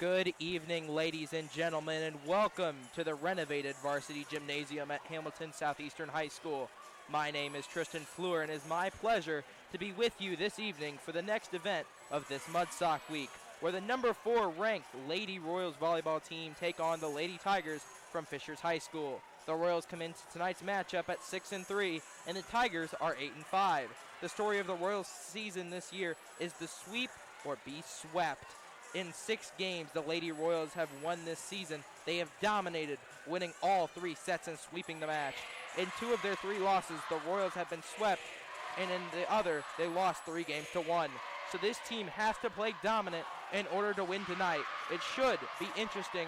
Good evening, ladies and gentlemen, and welcome to the renovated varsity gymnasium at Hamilton Southeastern High School. My name is Tristan Fluhr, and it is my pleasure to be with you this evening for the next event of this Mudsock Week, where the number 4 ranked Lady Royals volleyball team take on the Lady Tigers from Fishers High School. The Royals come into tonight's matchup at 6-3, and the Tigers are 8-5. The story of the Royals season this year is the sweep or be swept. In 6 games the Lady Royals have won this season. They have dominated, winning all 3 sets and sweeping the match. In 2 of their 3 losses, the Royals have been swept, and in the other, they lost 3-1. So this team has to play dominant in order to win tonight. It should be interesting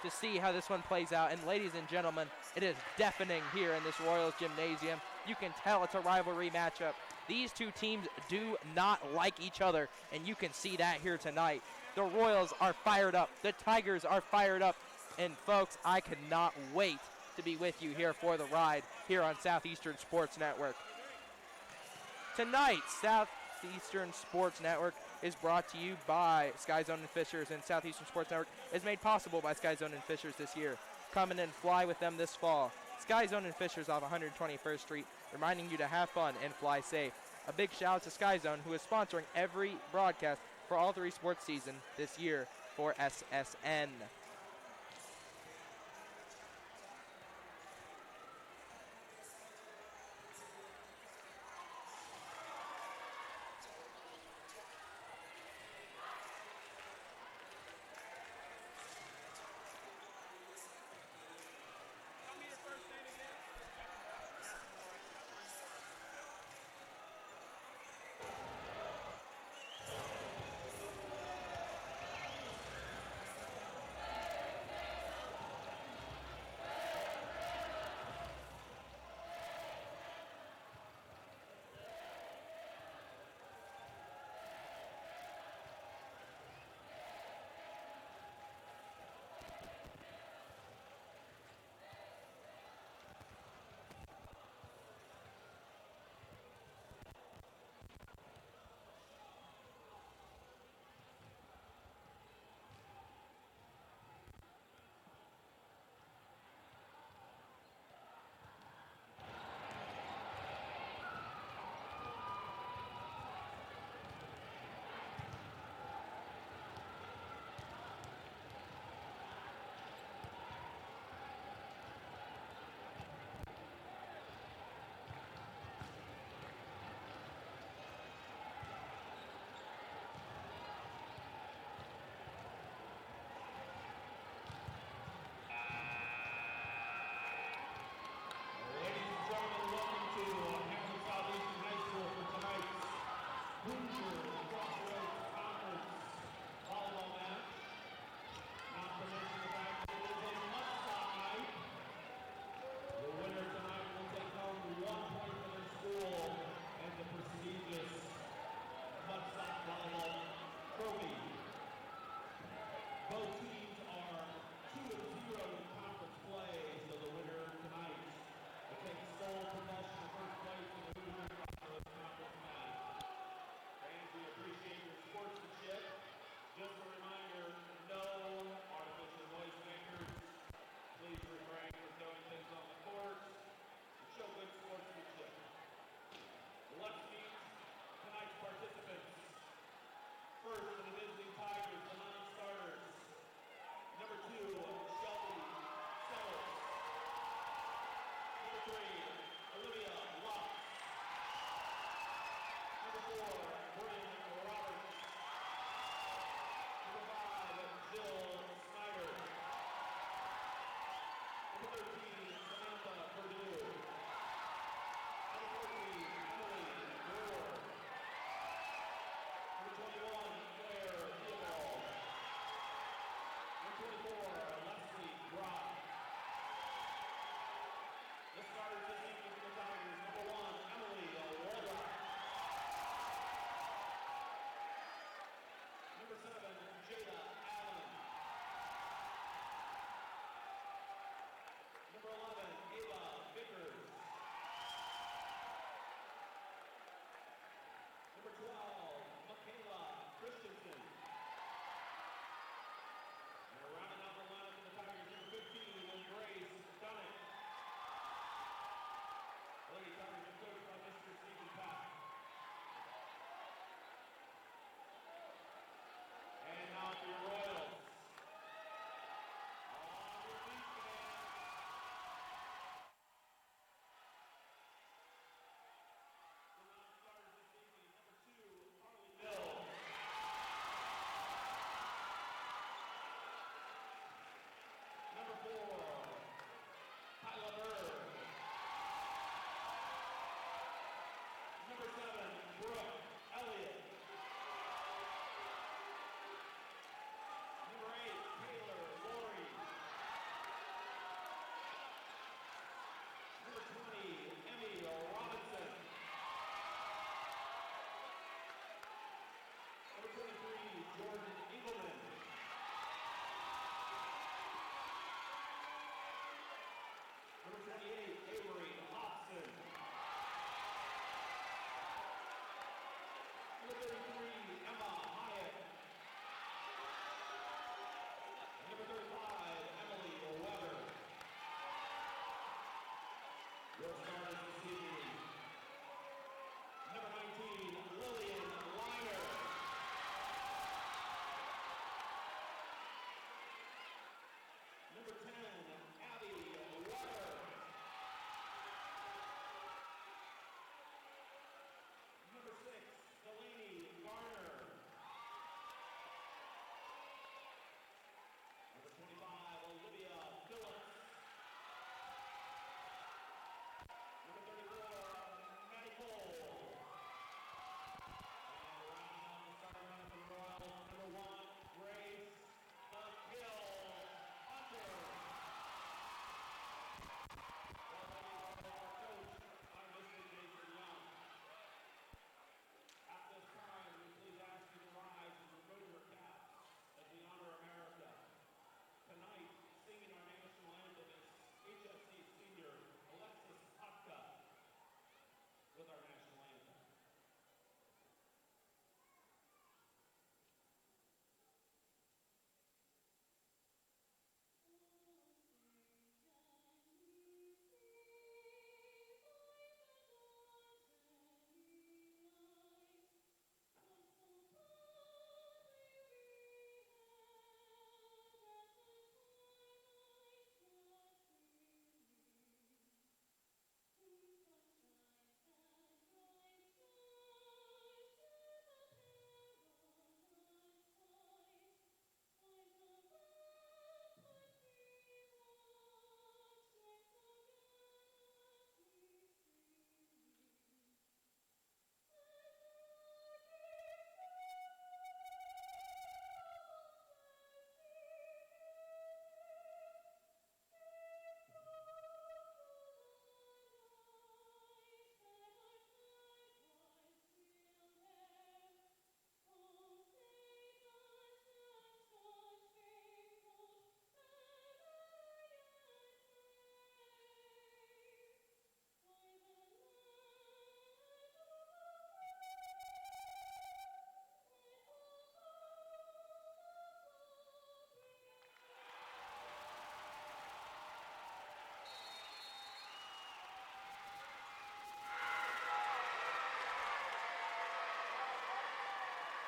to see how this one plays out. And ladies and gentlemen, it is deafening here in this Royals gymnasium. You can tell it's a rivalry matchup. These two teams do not like each other, and you can see that here tonight. The Royals are fired up. The Tigers are fired up. And folks, I cannot wait to be with you here for the ride here on Southeastern Sports Network. Tonight, Southeastern Sports Network is brought to you by Sky Zone and Fishers, and Southeastern Sports Network is made possible by Sky Zone and Fishers this year. Come in and fly with them this fall. Sky Zone and Fishers off 121st Street, reminding you to have fun and fly safe. A big shout out to Sky Zone, who is sponsoring every broadcast for all 3 sports season this year for SSN.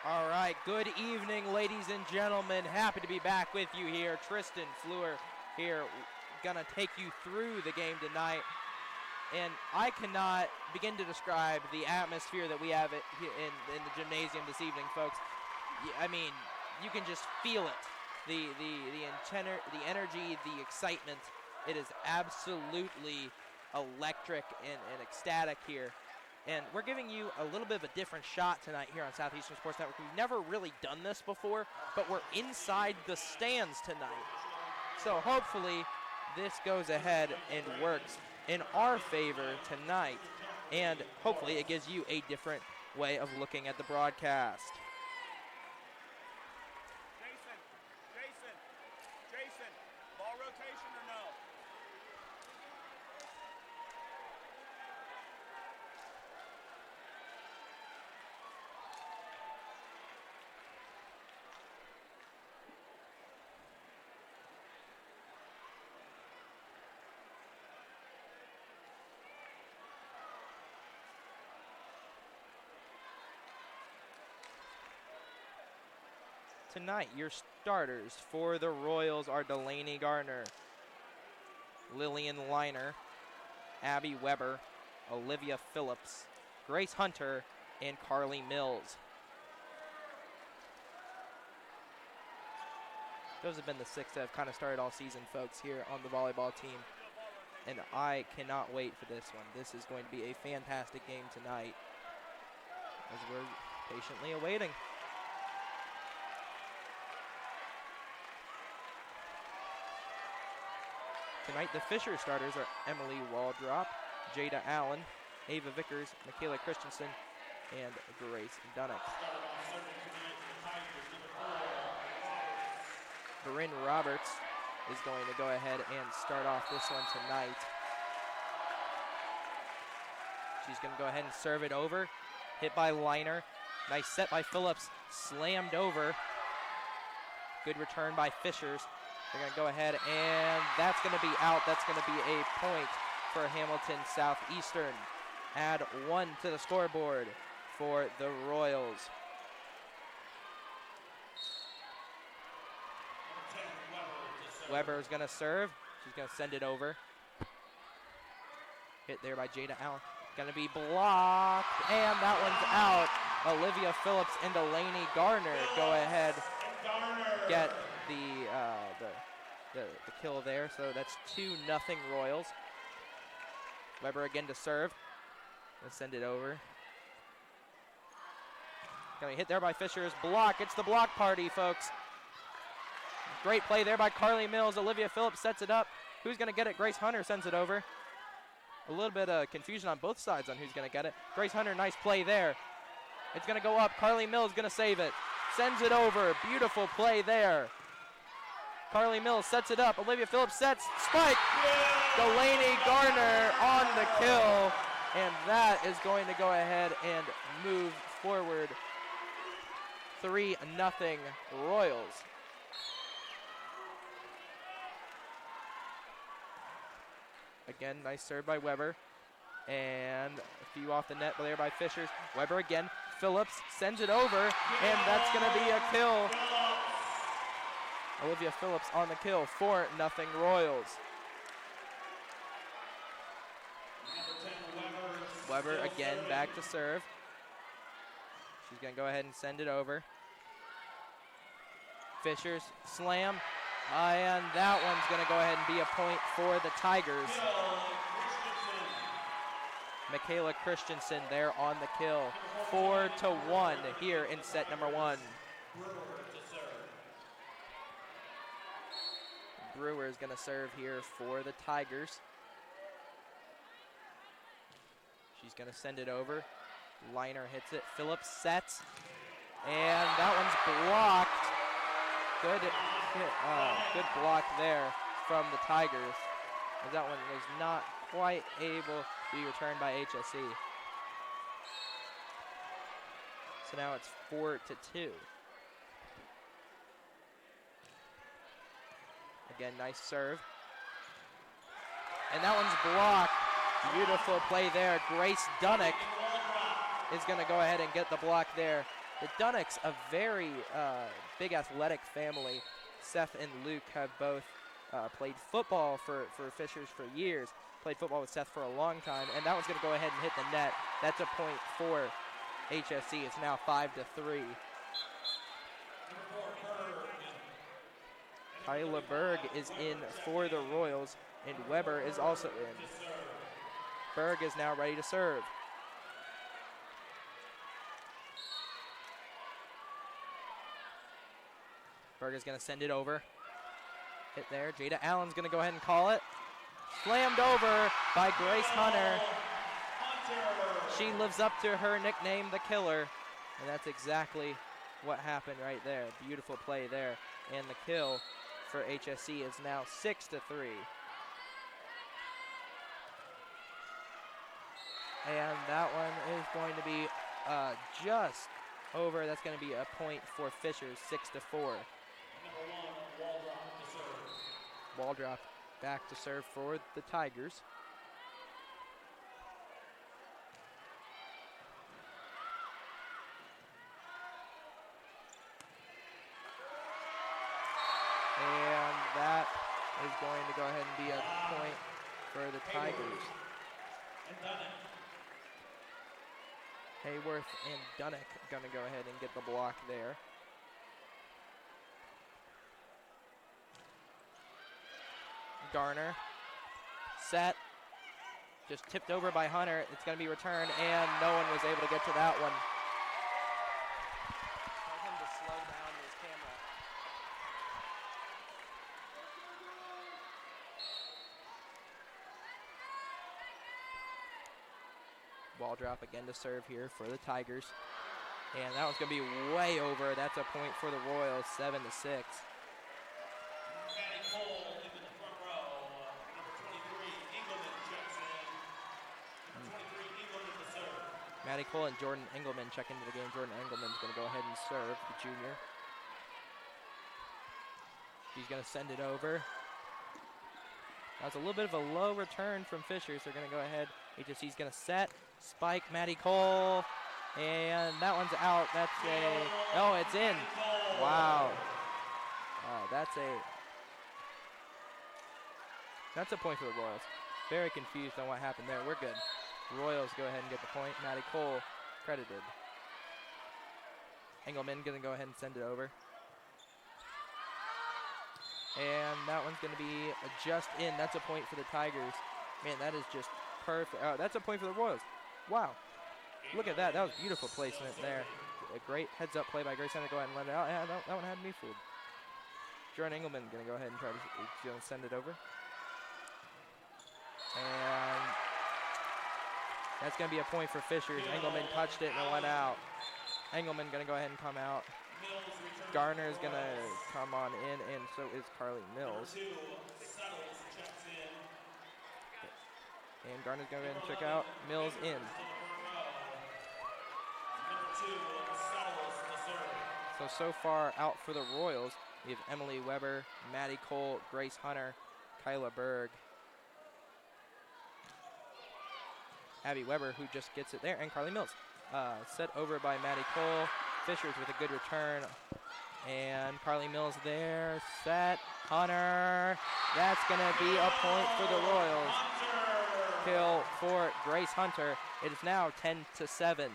All right, good evening, ladies and gentlemen. Happy to be back with you here. Tristan, Fluhr here, gonna take you through the game tonight. And I cannot begin to describe the atmosphere that we have in the gymnasium this evening, folks. I mean, you can just feel it. The energy, the excitement. It is absolutely electric and ecstatic here. And we're giving you a little bit of a different shot tonight here on Southeastern Sports Network. We've never really done this before, but we're inside the stands tonight. So hopefully this goes ahead and works in our favor tonight. And hopefully it gives you a different way of looking at the broadcast. Jason, ball rotation or no? Tonight, your starters for the Royals are Delaney Garner, Lillian Liner, Abby Weber, Olivia Phillips, Grace Hunter, and Carly Mills. Those have been the six that have kind of started all season, folks, here on the volleyball team. And I cannot wait for this one. This is going to be a fantastic game tonight as we're patiently awaiting. Tonight, the Fisher starters are Emily Waldrop, Jada Allen, Ava Vickers, Michaela Christensen, and Grace Dunnick. Corinne Roberts is going to go ahead and start off this one tonight. She's going to go ahead and serve it over. Hit by Liner. Nice set by Phillips, slammed over. Good return by Fishers. They're going to go ahead, and that's going to be out. That's going to be a point for Hamilton Southeastern. Add 1 to the scoreboard for the Royals. Weber is going to serve. She's going to send it over. Hit there by Jada Allen. Going to be blocked, and that one's out. Olivia Phillips and Delaney Garner go ahead, get the kill there. So that's 2-0 Royals. Weber again to serve. Let's send it over. Going to hit there by Fishers. Block. It's the block party, folks. Great play there by Carly Mills. Olivia Phillips sets it up. Who's going to get it? Grace Hunter sends it over. A little bit of confusion on both sides on who's going to get it. Grace Hunter, nice play there. It's going to go up. Carly Mills going to save it. Sends it over. Beautiful play there. Carly Mills sets it up. Olivia Phillips sets. Spike. Delaney Garner on the kill. And that is going to go ahead and move forward. 3-0 Royals. Again, nice serve by Weber. And a few off the net there by Fishers. Weber again. Phillips sends it over, and that's going to be a kill. Olivia Phillips on the kill. 4-0 Royals. Weber again back to serve. She's going to go ahead and send it over. Fishers slam. And that one's going to go ahead and be a point for the Tigers. Michaela Christensen there on the kill. 4-1 here in set number 1. Brewer is going to serve here for the Tigers. She's going to send it over. Liner hits it. Phillips sets. And that one's blocked. Good block there from the Tigers. As that one was not quite able to be returned by HSE. So now it's 4-2. Again, nice serve. And that one's blocked. Beautiful play there. Grace Dunnick is going to go ahead and get the block there. The Dunnicks, a very big athletic family. Seth and Luke have both played football for Fishers for years. Played football with Seth for a long time. And that one's going to go ahead and hit the net. That's a point for HSE. It's now 5-3. Kyla Berg is in for the Royals, and Weber is also in. Berg is now ready to serve. Berg is going to send it over. Hit there. Jada Allen's going to go ahead and call it. Slammed over by Grace Hunter. She lives up to her nickname, the Killer, and that's exactly what happened right there. Beautiful play there, and the kill for HSE is now 6-3. And that one is going to be just over. That's going to be a point for Fishers, 6-4. Waldrop back to serve for the Tigers. And that is going to go ahead and be a point for the Tigers. Hayworth and Dunnick going to go ahead and get the block there. Garner, set, just tipped over by Hunter. It's going to be returned, and no one was able to get to that one. Tell him to slow down his camera. Ball drop again to serve here for the Tigers. And that one's going to be way over. That's a point for the Royals, 7-6. Maddie Cole and Jordan Engelman check into the game. Jordan Engelman's going to go ahead and serve, the junior. She's going to send it over. That was a little bit of a low return from Fishers. They're going to go ahead. HSE's going to set. Spike, Maddie Cole. And that one's out. That's oh, it's in. Wow. That's a point for the Royals. Very confused on what happened there. We're good. Royals go ahead and get the point. Maddie Cole credited. Engelman going to go ahead and send it over. And that one's going to be just in. That's a point for the Tigers. Man, that is just perfect. Oh, that's a point for the Royals. Wow. Look at that. That was beautiful placement there. A great heads-up play by Grace Hunter. Go ahead and let it out. Yeah, that one had me fooled. Jordan Engelman going to go ahead and try to send it over. And that's going to be a point for Fishers. Engelman touched it and it went out. Engelman going to go ahead and come out. Garner is going to come on in, and so is Carly Mills. And Garner's going to go ahead and check out. Mills in. So far out for the Royals, we have Emily Weber, Maddie Cole, Grace Hunter, Kyla Berg, Abby Weber, who just gets it there, and Carly Mills. Set over by Maddie Cole. Fishers with a good return. And Carly Mills there. Set. Hunter. That's going to be a point for the Royals. Kill for Grace Hunter. It is now 10-7.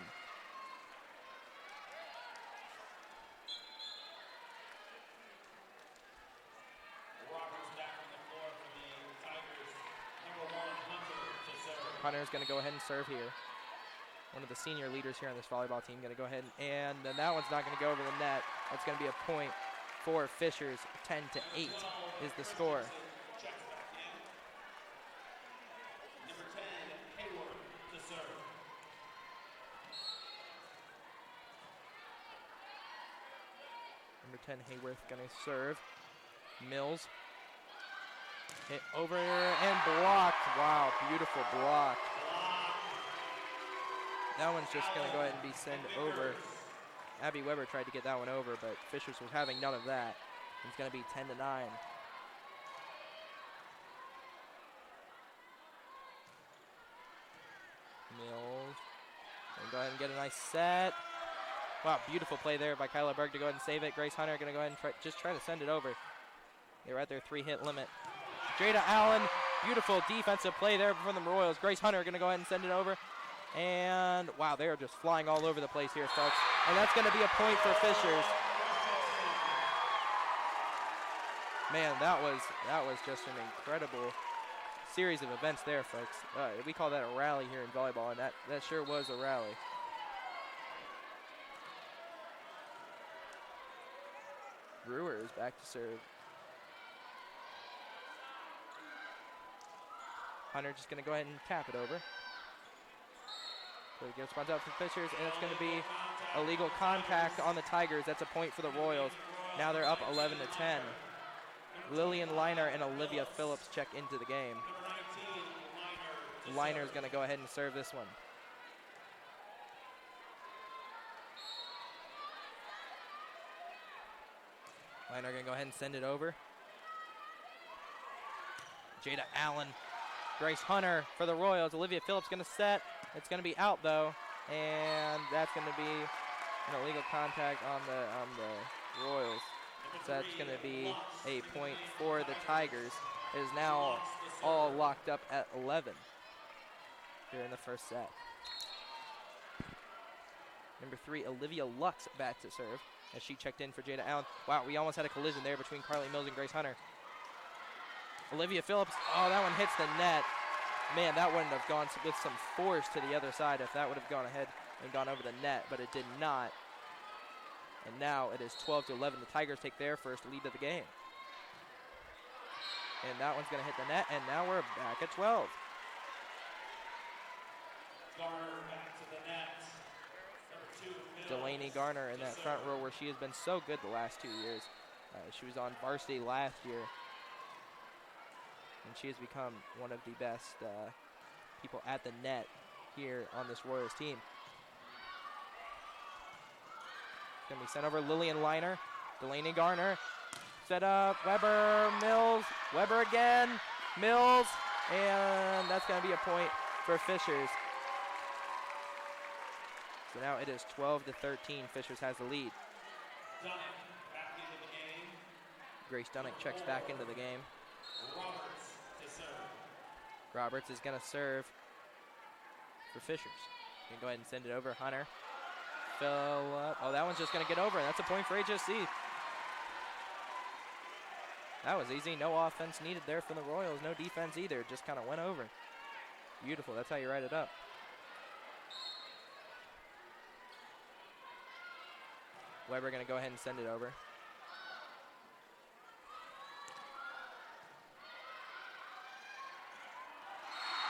Hunter's going to go ahead and serve here. One of the senior leaders here on this volleyball team going to go ahead and then that one's not going to go over the net. That's going to be a point for Fishers. 10-8 is the score. Number 10 Hayworth going to serve. Mills. Hit over and blocked. Wow, beautiful block. That one's just going to go ahead and be sent over. Abby Weber tried to get that one over, but Fishers was having none of that. It's going to be 10-9. Mills. And go ahead and get a nice set. Wow, beautiful play there by Kyla Berg to go ahead and save it. Grace Hunter going to go ahead and try to send it over. They were at their 3-hit limit. Jada Allen, beautiful defensive play there from the Royals. Grace Hunter going to go ahead and send it over. And wow, they are just flying all over the place here, folks. And that's going to be a point for Fishers. Man, that was just an incredible series of events there, folks. We call that a rally here in volleyball, and that sure was a rally. Brewer is back to serve. Hunter just going to go ahead and tap it over. So he gets out for Fishers, and it's going to be illegal contact on the Tigers. That's a point for the Royals. Now they're up 11-10. Lillian Liner and Olivia Phillips check into the game. Liner is going to go ahead and serve this one. Liner going to go ahead and send it over. Jada Allen. Grace Hunter for the Royals. Olivia Phillips going to set. It's going to be out though, and that's going to be an illegal contact on the Royals. So that's going to be a point for the Tigers. It is now all locked up at 11 here in the first set. Number 3, Olivia Lux back to serve as she checked in for Jada Allen. Wow, we almost had a collision there between Carly Mills and Grace Hunter. Olivia Phillips, oh, that one hits the net. Man, that wouldn't have gone with some force to the other side if that would have gone ahead and gone over the net, but it did not. And now it is 12-11. The Tigers take their first lead of the game. And that one's going to hit the net, and now we're back at 12. Garner back to the net. Number 2, Delaney Garner in that front row where she has been so good the last 2 years. She was on varsity last year. And she has become one of the best people at the net here on this Royals team. It's going to be sent over Lillian Liner. Delaney Garner. Set up. Weber. Mills. Weber again. Mills. And that's going to be a point for Fishers. So now it is 12-13. Fishers has the lead. Dunnick back into the game. Grace Dunnick checks back into the game. Roberts to serve. Roberts is going to serve for Fishers. You can go ahead and send it over. Hunter. Fill up. Oh, that one's just going to get over. That's a point for HSE. That was easy. No offense needed there from the Royals. No defense either. Just kind of went over. Beautiful. That's how you write it up. Weber going to go ahead and send it over.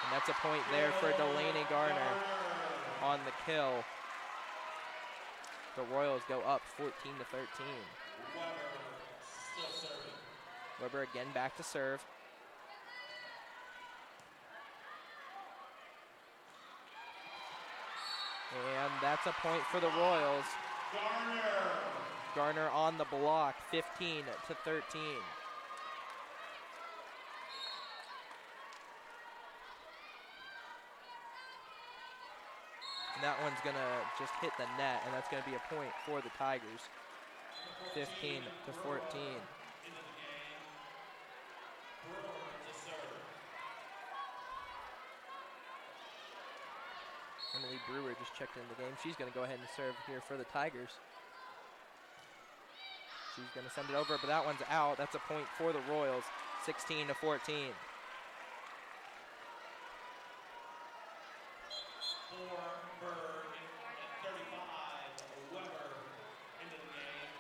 And that's a point there for Delaney Garner on the kill. The Royals go up 14-13. Weber still serving. Weber again back to serve. And that's a point for the Royals. Garner on the block, 15-13. And that one's going to just hit the net, and that's going to be a point for the Tigers. 15-14. Into the game. Brewer to serve. Emily Brewer just checked into the game. She's going to go ahead and serve here for the Tigers. She's going to send it over, but that one's out. That's a point for the Royals, 16-14. Fluhr, Berg at 35. Weber into the game.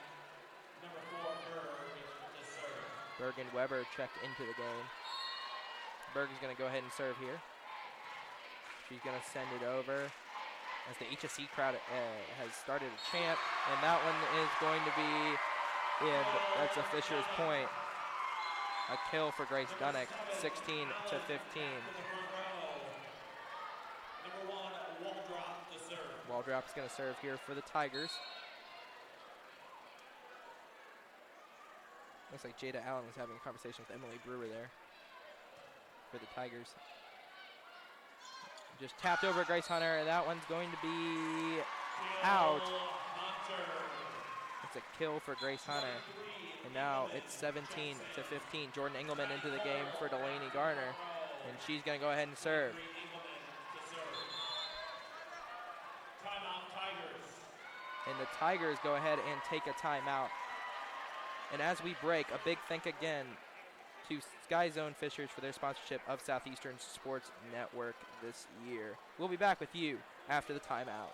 Number 4, Berg to serve. Berg and Weber checked into the game. Berg is going to go ahead and serve here. She's going to send it over as the HSE crowd has started a chant, and that one is going to be in. That's a Fishers point. A kill for Grace Dunnick, 16-15. Number 1, Waldrop to serve. Waldrop's going to serve here for the Tigers. Looks like Jada Allen was having a conversation with Emily Brewer there for the Tigers. Just tapped over Grace Hunter, and that one's going to be out. It's a kill for Grace Hunter. And now it's 17-15. Jordan Engelman into the game for Delaney Garner, and she's going to go ahead and serve. Timeout, Tigers. And the Tigers go ahead and take a timeout. And as we break, a big thank again to Sky Zone Fishers for their sponsorship of Southeastern Sports Network this year. We'll be back with you after the timeout.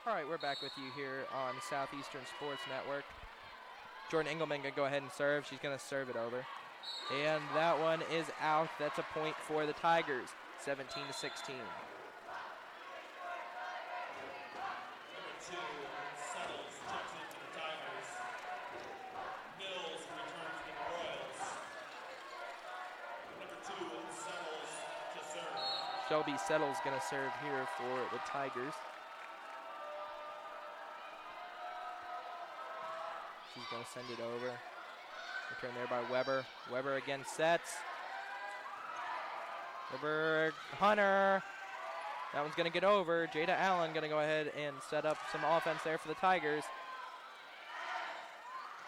All right, we're back with you here on Southeastern Sports Network. Jordan Engelman going to go ahead and serve. She's going to serve it over. And that one is out. That's a point for the Tigers, 17-16. Number 2 settles, checks into the Tigers. Mills returns to the Royals. Number 2 settles to serve. Shelby Settles going to serve here for the Tigers. She's going to send it over. Return there by Weber. Weber again sets. Weber, Hunter. That one's going to get over. Jada Allen going to go ahead and set up some offense there for the Tigers.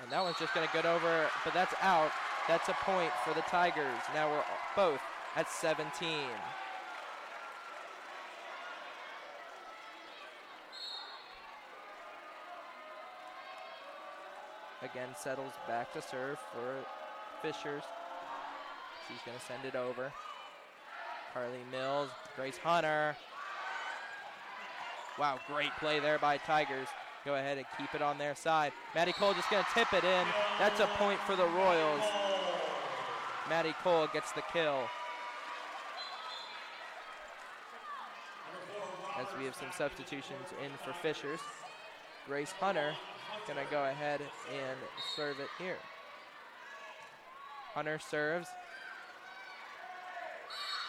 And that one's just going to get over, but that's out. That's a point for the Tigers. Now we're both at 17. Again, settles back to serve for Fishers. She's going to send it over. Carly Mills, Grace Hunter. Wow, great play there by Tigers. Go ahead and keep it on their side. Maddie Cole just going to tip it in. That's a point for the Royals. Maddie Cole gets the kill. As we have some substitutions in for Fishers. Grace Hunter going to go ahead and serve it here. Hunter serves.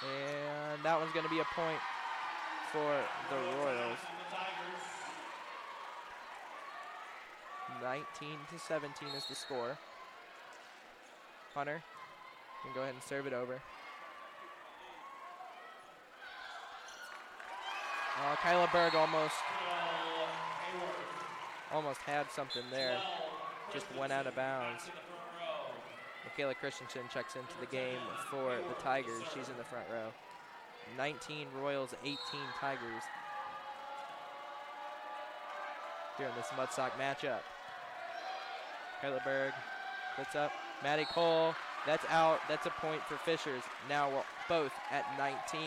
And that one's going to be a point for the Royals. 19-17 is the score. Hunter can go ahead and serve it over. Kyla Berg almost had something there. Just went out of bounds. Michaela Christensen checks into the game for the Tigers. She's in the front row. 19 Royals, 18 Tigers during this Mudsock matchup. Kyla Berg puts up. Maddie Cole, that's out. That's a point for Fishers. Now we're both at 19.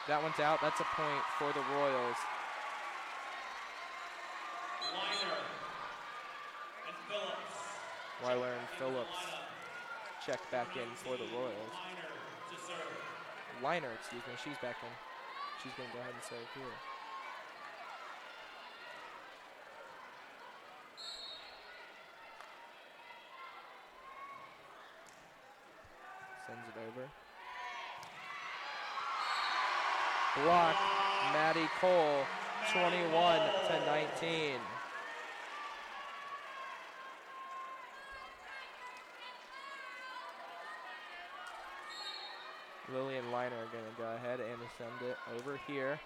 That one's out. That's a point for the Royals. Weiler and Phillips check back in for the Royals. Liner, excuse me, she's back in. She's going to go ahead and serve here. Sends it over. Block, Maddie Cole, 21-19. Lily and Liner are going to go ahead and send it over here.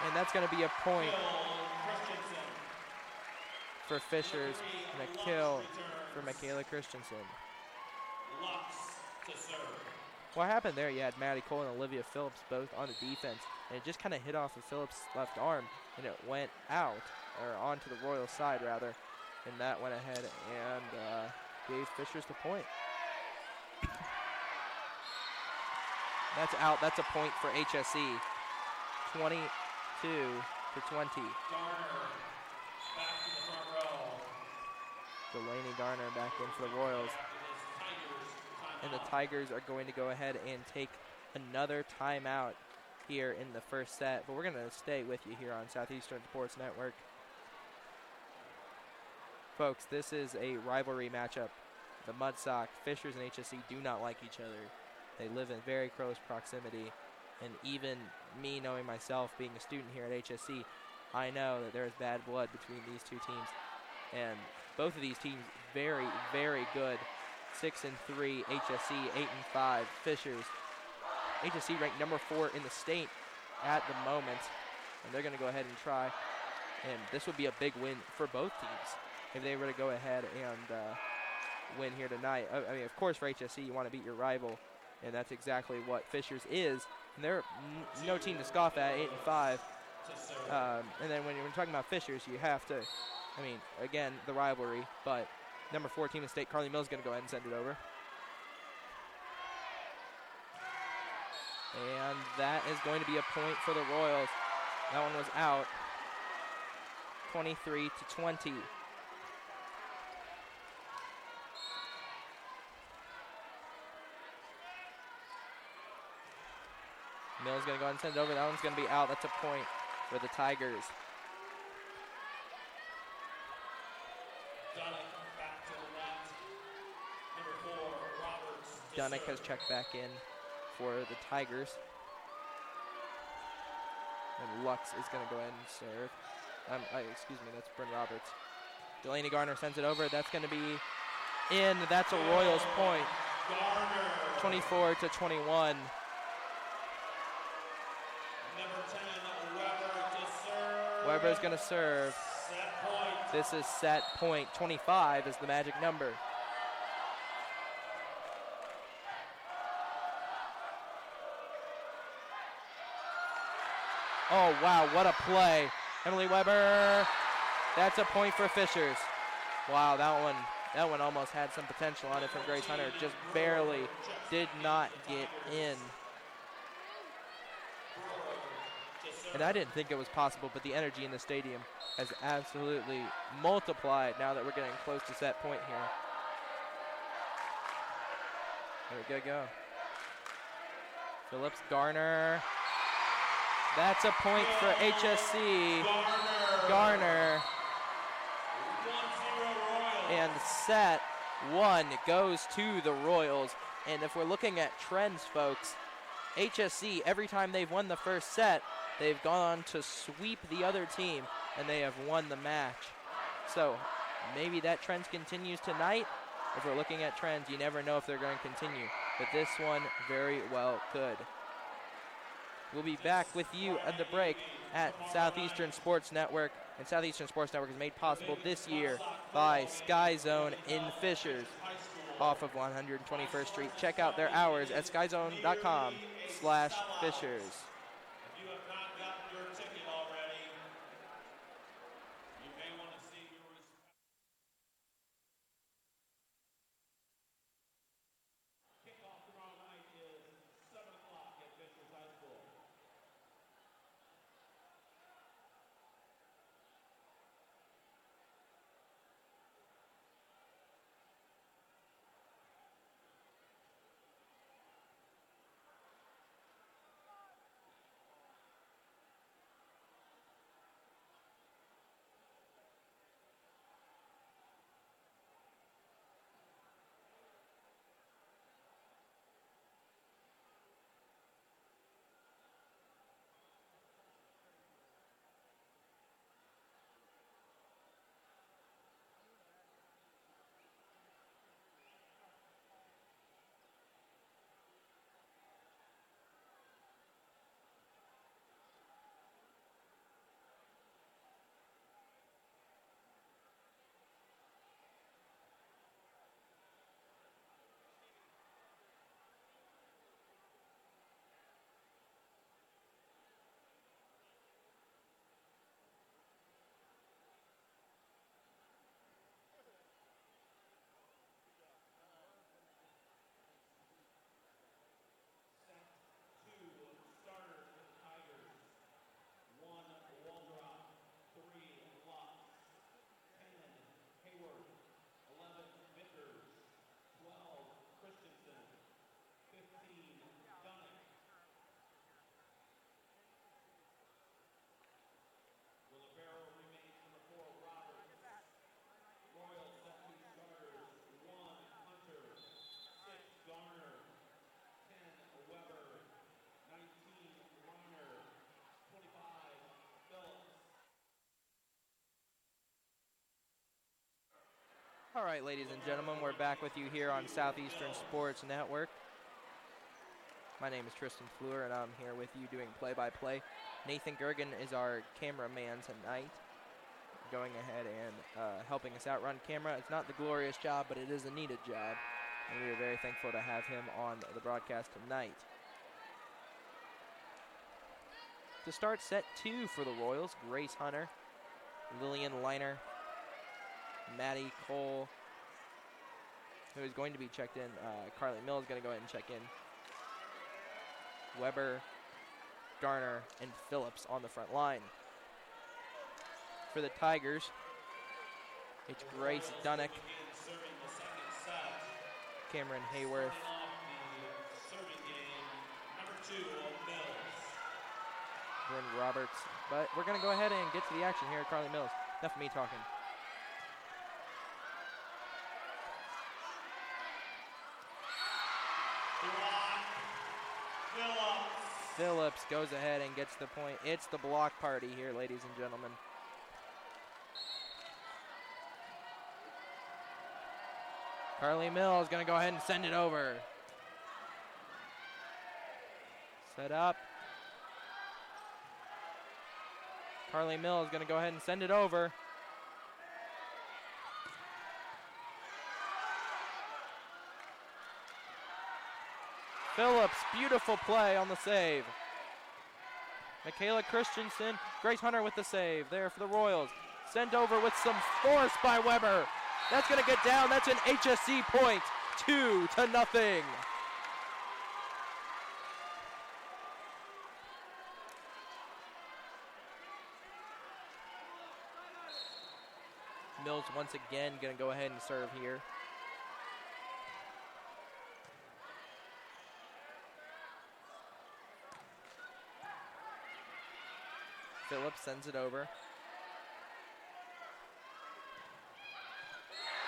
And that's going to be a point for Fishers and a kill for Michaela Christensen. What happened there, you had Maddie Cole and Olivia Phillips both on the defense, and it just kind of hit off of Phillips' left arm, and it went out, or onto the Royal side, rather, and that went ahead and gave Fishers the point. That's out. That's a point for HSE. 22-20. Delaney Garner back in for the Royals. And the Tigers are going to go ahead and take another timeout here in the first set. But we're going to stay with you here on Southeastern Sports Network. Folks, this is a rivalry matchup. The Mudsock, Fishers, and HSE do not like each other. They live in very close proximity. And even me knowing myself, being a student here at HSE, I know that there is bad blood between these two teams. And both of these teams very, very good. 6-3, HSE 8-5, Fishers. HSE ranked number 4 in the state at the moment, and they're going to go ahead and try. And this would be a big win for both teams if they were to go ahead and win here tonight. I mean, of course, for HSE, you want to beat your rival, and that's exactly what Fishers is. And they're no team to scoff at, 8-5. And then when you're talking about Fishers, you have to, I mean, again, the rivalry, but number 4 team in state, Carly Mills, is going to go ahead and send it over. And that is going to be a point for the Royals. That one was out. 23-20. Mills going to go ahead and send it over. That one's going to be out. That's a point for the Tigers. Dunnick has checked back in for the Tigers. And Lux is going to go ahead and serve. Excuse me, that's Bryn Roberts. Delaney Garner sends it over. That's going to be in. That's a Royals point. 24 to 21. Number 10, Weber to serve. Weber's going to serve. Set point. This is set point. 25 is the magic number. Oh, wow, what a play. Emily Weber, that's a point for Fishers. Wow, that one almost had some potential on it from Grace Hunter. Just barely did not get in. And I didn't think it was possible, but the energy in the stadium has absolutely multiplied now that we're getting close to set point here. There we go. Phillips, Garner. That's a point for HSE. Garner. 1-0 Royals. And set one goes to the Royals. And if we're looking at trends, folks, HSE, every time they've won the first set, they've gone on to sweep the other team, and they have won the match. So maybe that trend continues tonight. If we're looking at trends, you never know if they're going to continue. But this one very well could. We'll be back with you at the break at Southeastern Sports Network. And Southeastern Sports Network is made possible this year by Sky Zone in Fishers off of 121st Street. Check out their hours at skyzone.com/Fishers. All right, ladies and gentlemen, we're back with you here on Southeastern Sports Network. My name is Tristan Fluhr, and I'm here with you doing play-by-play. Nathan Goergen is our cameraman tonight, going ahead and helping us out run camera. It's not the glorious job, but it is a needed job, and we are very thankful to have him on the broadcast tonight. To start set two for the Royals, Grace Hunter, Lillian Leiner, Maddie Cole, who is going to be checked in. Carly Mills is going to go ahead and check in. Weber, Garner, and Phillips on the front line. For the Tigers, it's Grace Dunnick, Cameron Hayworth, Bryn Roberts. But we're going to go ahead and get to the action here at Carly Mills. Enough of me talking. Phillips goes ahead and gets the point. It's the block party here, ladies and gentlemen. Carly Mills going to go ahead and send it over. Set up. Carly Mills going to go ahead and send it over. Phillips, beautiful play on the save. Michaela Christensen, Grace Hunter with the save there for the Royals. Sent over with some force by Weber. That's going to get down. That's an HSE point, 2-0. Mills once again going to go ahead and serve here. Phillips sends it over.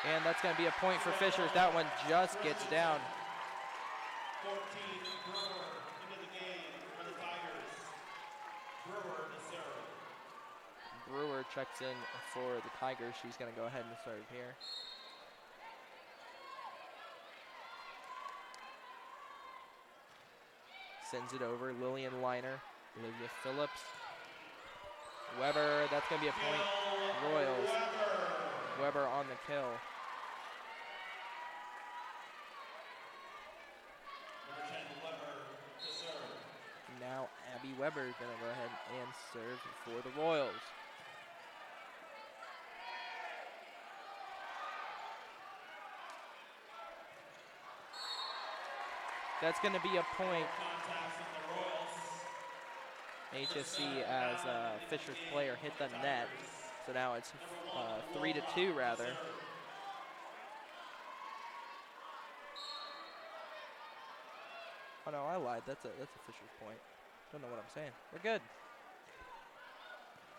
And that's going to be a point for Fishers. That one just gets down. 14, Brewer into the game for the Tigers. Brewer to serve. Brewer checks in for the Tigers. She's going to go ahead and serve here. Sends it over. Lillian Liner, Olivia Phillips. Weber, that's going to be a point. Royals. Weber on the kill. Number 10, Weber to serve. Now Abby Weber is going to go ahead and serve for the Royals. That's going to be a point. HSE as Fisher's player hit the net. So now it's 3-2 rather. Oh no, I lied. That's a Fisher's point. Don't know what I'm saying. We're good.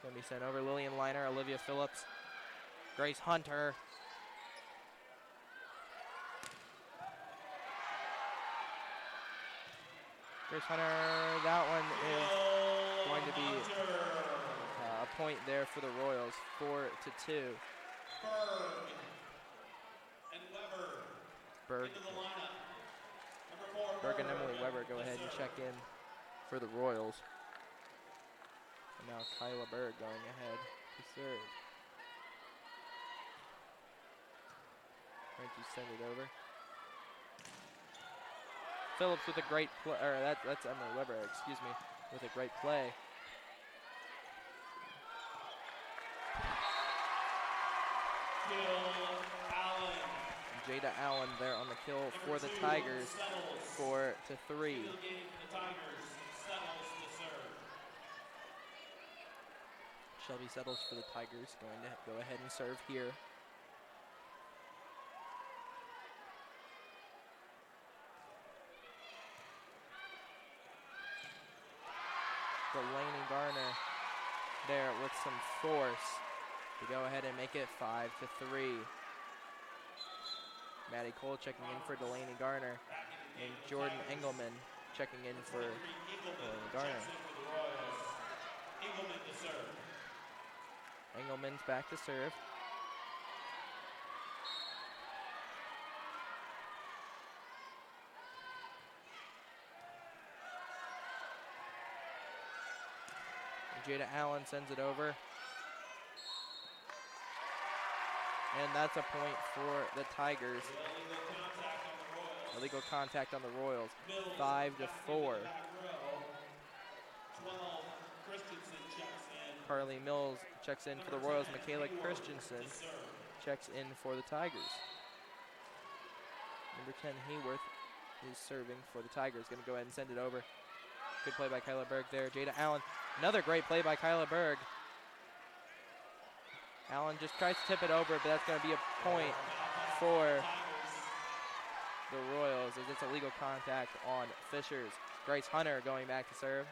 Gonna be sent over. Lillian Liner, Olivia Phillips, Grace Hunter. Grace Hunter, that one is going to be a point there for the Royals, 4-2. Berg and Emily Weber go ahead and check in for the Royals. And now Kyla Berg going ahead to serve. Trying to send it over. Phillips with a great play, or that's Emily Weber, excuse me, with a great play. Jada Allen there on the kill for the Tigers, 4-3. Shelby Settles for the Tigers, going to go ahead and serve here. Delaney Garner there with some force to go ahead and make it 5-3. Maddie Cole checking in for Delaney Garner, and Jordan Engelman checking in for Delaney Garner. Engelman to serve. Engelman's back to serve. Jada Allen sends it over. And that's a point for the Tigers. Illegal contact on the Royals. 5-4. Carly Mills checks in for the Royals. Michaela Christensen checks in for the Tigers. Number 10, Hayworth, is serving for the Tigers. Going to go ahead and send it over. Good play by Kyla Berg there. Jada Allen, another great play by Kyla Berg. Allen just tries to tip it over, but that's going to be a point for the Royals as it's a legal contact on Fishers. Grace Hunter going back to serve.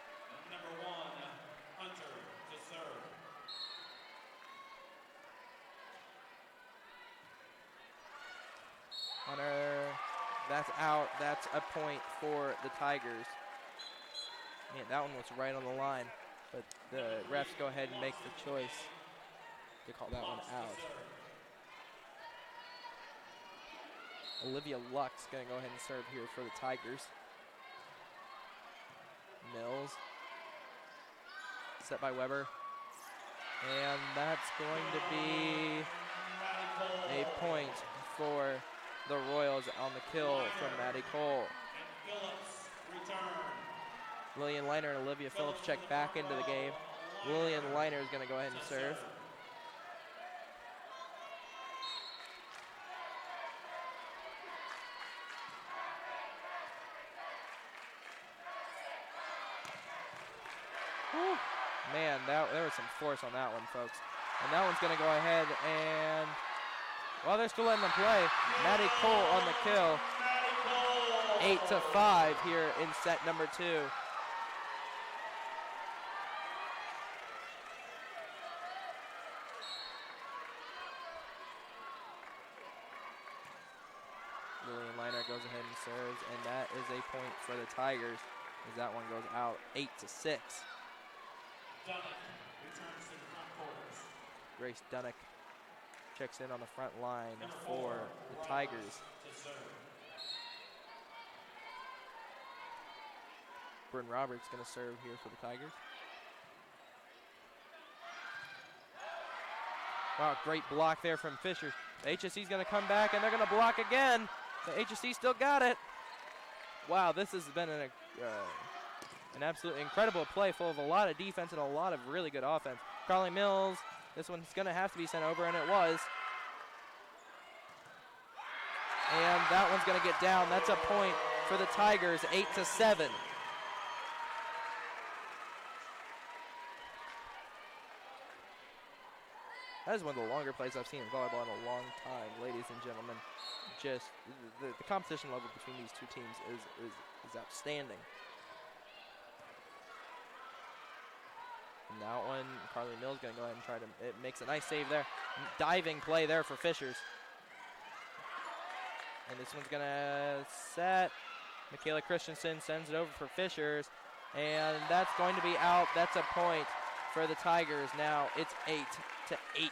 Number 1, Hunter to serve. Hunter, that's out. That's a point for the Tigers. Man, that one was right on the line, but the refs go ahead and make the choice to call that one out. Olivia Luck's going to go ahead and serve here for the Tigers. Mills. Set by Weber. And that's going to be a point for the Royals on the kill from Maddie Cole. Lillian Leiner and Olivia Phillips check back into the game. Lillian Leiner is going to go ahead and serve. Whew. Man, there was some force on that one, folks. And that one's going to go ahead and, well, they're still letting them play. Maddie Cole on the kill. 8-5 here in set number 2. Lillian Leiner goes ahead and serves, and that is a point for the Tigers as that one goes out 8-6. Grace Dunnick checks in on the front line for the Tigers. Bryn Roberts going to serve here for the Tigers. Wow, great block there from Fisher. The HSE is going to come back, and they're going to block again. The HSE still got it. Wow, this has been an absolutely incredible play full of a lot of defense and a lot of really good offense. Carly Mills, this one's going to have to be sent over, and it was. And that one's going to get down. That's a point for the Tigers, 8-7. That is one of the longer plays I've seen in volleyball in a long time, ladies and gentlemen. Just the competition level between these two teams is outstanding. And that one, Carly Mills going to go ahead and try to, it makes a nice save there. Diving play there for Fishers. And this one's going to set. Michaela Christensen sends it over for Fishers. And that's going to be out. That's a point for the Tigers. Now it's 8-8.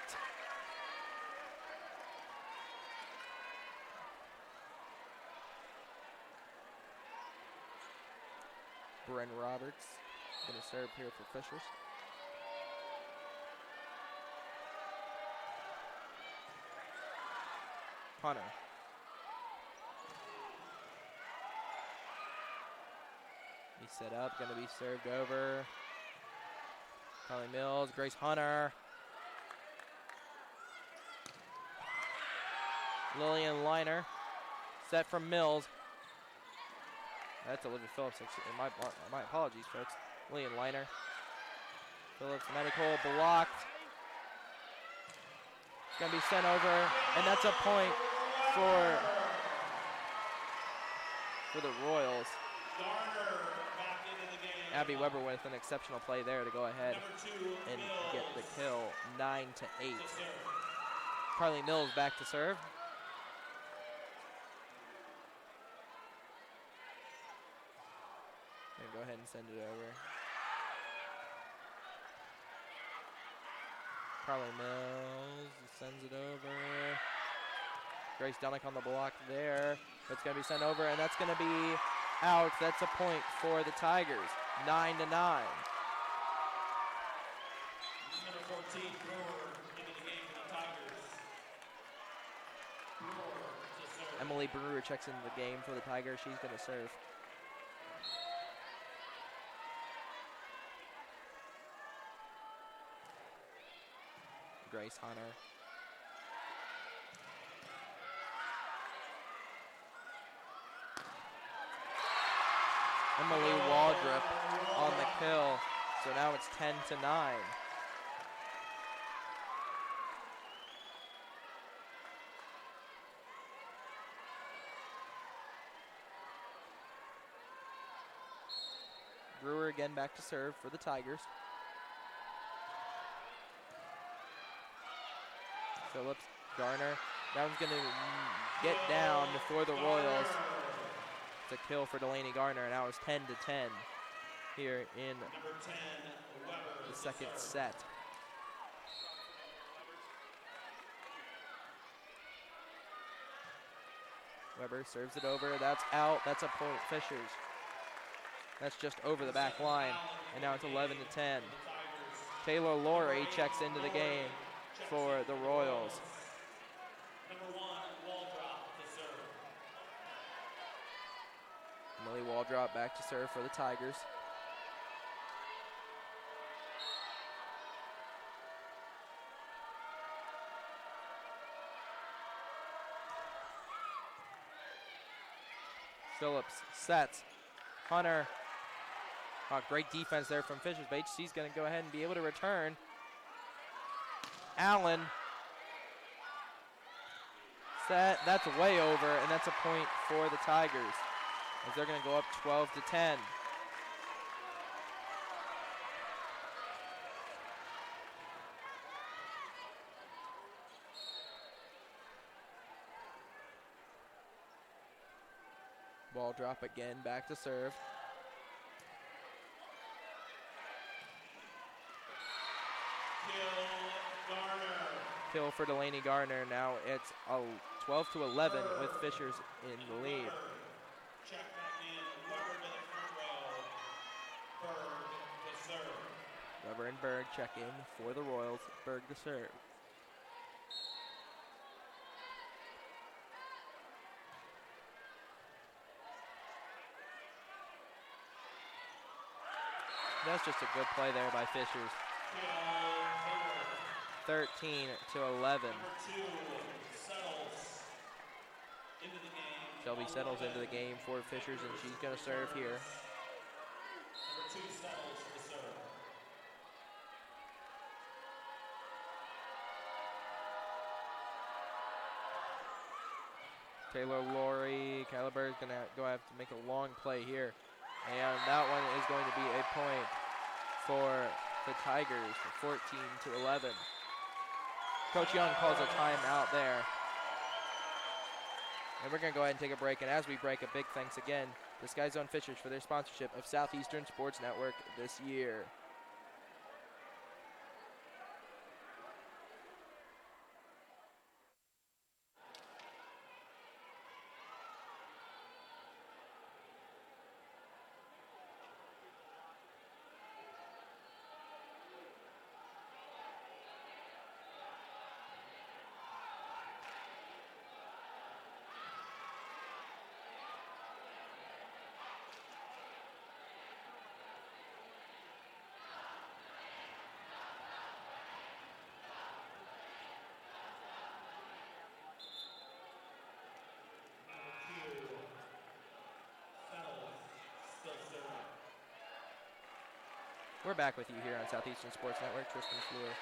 Bryn Roberts going to serve here for Fishers. Hunter. He's set up, going to be served over. Carly Mills, Grace Hunter. Lillian Leiner, set from Mills. That's Olivia Phillips. My apologies, folks. Lillian Leiner. Phillips, medical blocked. It's going to be sent over, and that's a point for the Royals. Abby Weber with an exceptional play there to go ahead and get the kill, 9-8. Carly Mills back to serve. And go ahead and send it over. Carly Mills sends it over. Grace Dunnick on the block there. It's going to be sent over, and that's going to be out. That's a point for the Tigers, 9-9. Number 14, Fluhr into the game for the Tigers. Emily Brewer checks into the game for the Tigers. She's going to serve. Grace Hunter. Emily Waldrop on the kill. So now it's 10-9. Brewer again back to serve for the Tigers. Phillips, Garner. That one's going to get down for the Royals. It's a kill for Delaney Garner, and now it's 10-10. here in Number 10, Weber. the second set. Weber serves it over. That's out. That's a point, Fishers. That's just over the back line. And now it's 11 to 10. Taylor Laurie checks into the game for the Royals. Number 1, Waldrop to serve. Millie Waldrop back to serve for the Tigers. Phillips sets. Hunter. Oh, great defense there from Fishers, but HC's going to go ahead and be able to return. Allen. Set. That's way over, and that's a point for the Tigers, as they're going to go up 12 to 10. Ball drop again, back to serve. Kill for Delaney Garner. Now it's 12 to 11 with Fishers in the lead. Check back in. Weber to the front row. Berg to serve. Weber and Berg check in for the Royals. Berg to serve. That's just a good play there by Fishers. 13 to 11. Number 2 settles into the game. Shelby settles into the game for Fishers, and she's going to serve here. Number 2 settles to serve. Taylor Laurie, Kyla Berg's going to have to make a long play here. And that one is going to be a point for the Tigers, 14 to 11. Coach Young calls a timeout there. And we're going to go ahead and take a break. And as we break, a big thanks again to Sky Zone Fishers for their sponsorship of Southeastern Sports Network this year. We're back with you here on Southeastern Sports Network. Tristan Fluhr.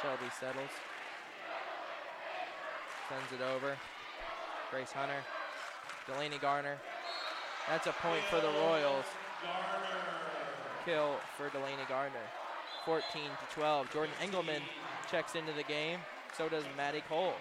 Shelby settles. Sends it over. Grace Hunter. Delaney Garner. That's a point for the Royals. Kill for Delaney Garner. 14 to 12. Jordan Engelman checks into the game. So does Maddie Cole.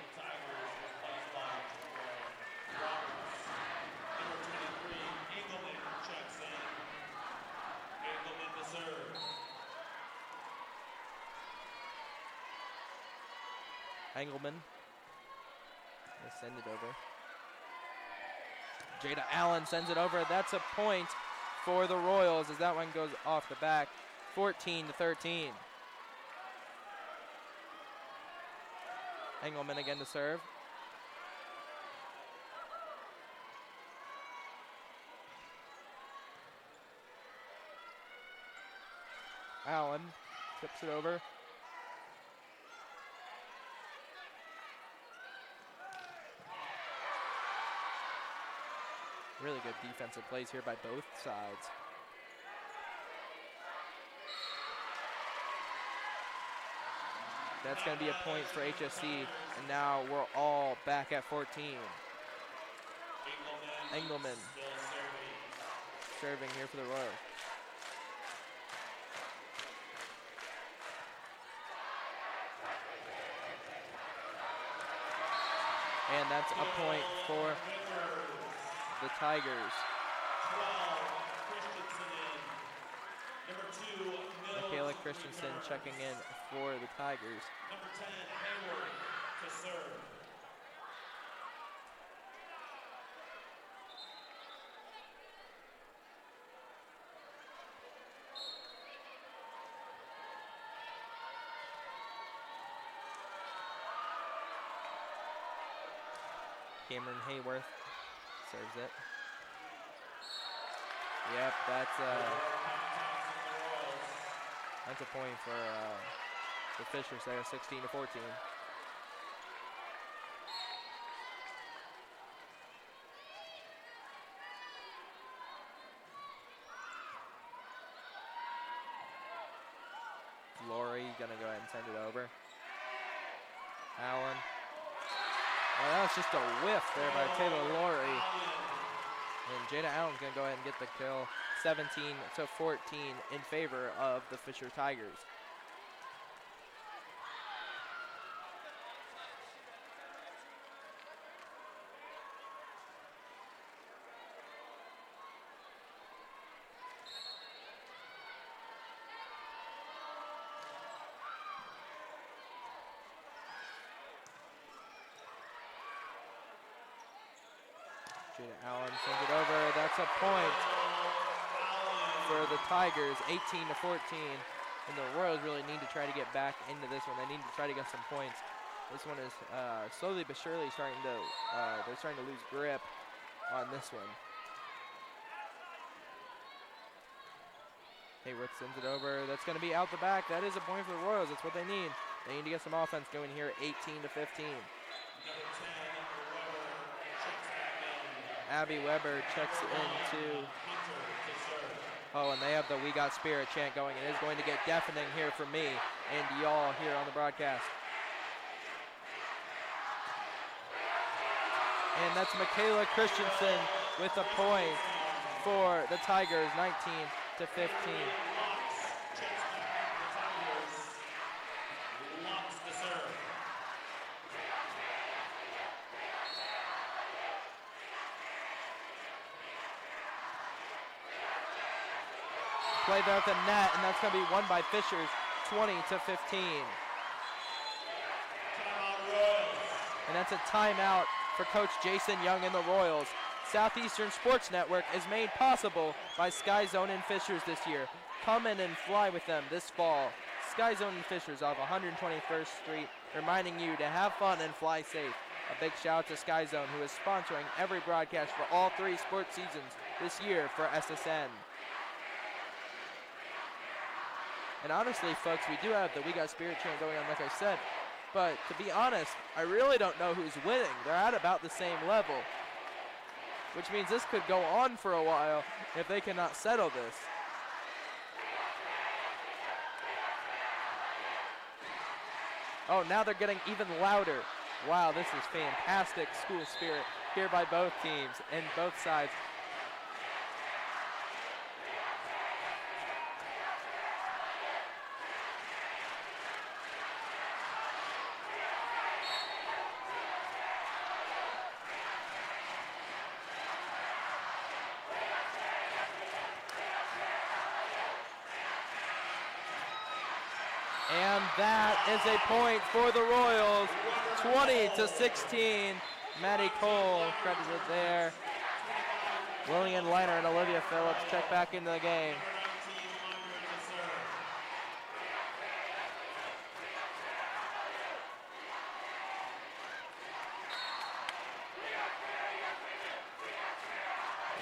Engelman. They send it over. Jada Allen sends it over. That's a point for the Royals as that one goes off the back. 14 to 13. Engelman again to serve. Allen tips it over. Really good defensive plays here by both sides. That's going to be a point for HSE, and now we're all back at 14. Engelman serving here for the Royals. And that's a point for the Tigers. 12, Christensen in. Number 2, Mills. Michaela Christensen checking in for the Tigers. Number 10, Hayward to serve. Cameron Hayworth serves it. Yep, that's a point for the Fishers there, 16-14. Lori gonna go ahead and send it over. Allen. Oh, that was just a whiff there by Taylor Laurie. And Jada Allen's going to go ahead and get the kill. 17-14 in favor of the Fisher Tigers. Jada Allen sends it over. That's a point for the Tigers, 18-14. And the Royals really need to try to get back into this one. They need to try to get some points. This one is slowly but surely starting to, they're starting to lose grip on this one. Hayworth sends it over. That's going to be out the back. That is a point for the Royals. That's what they need. They need to get some offense going here, 18-15. Abby Weber checks into. Oh, and they have the "We Got Spirit" chant going. It is going to get deafening here for me and y'all here on the broadcast. And that's Michaela Christensen with a point for the Tigers, 19-15. Play there at the net, and that's going to be won by Fishers, 20-15. And that's a timeout for Coach Jason Young and the Royals. Southeastern Sports Network is made possible by Sky Zone and Fishers this year. Come in and fly with them this fall. Sky Zone and Fishers off 121st Street, reminding you to have fun and fly safe. A big shout out to Sky Zone, who is sponsoring every broadcast for all 3 sports seasons this year for SSN. And honestly, folks, we do have the "We Got Spirit" chant going on, like I said. But to be honest, I really don't know who's winning. They're at about the same level, which means this could go on for a while if they cannot settle this. Oh, now they're getting even louder. Wow, this is fantastic school spirit here by both teams and both sides. And that is a point for the Royals, 20-16. Maddie Cole credited there. Lillian Leiner and Olivia Phillips check back into the game.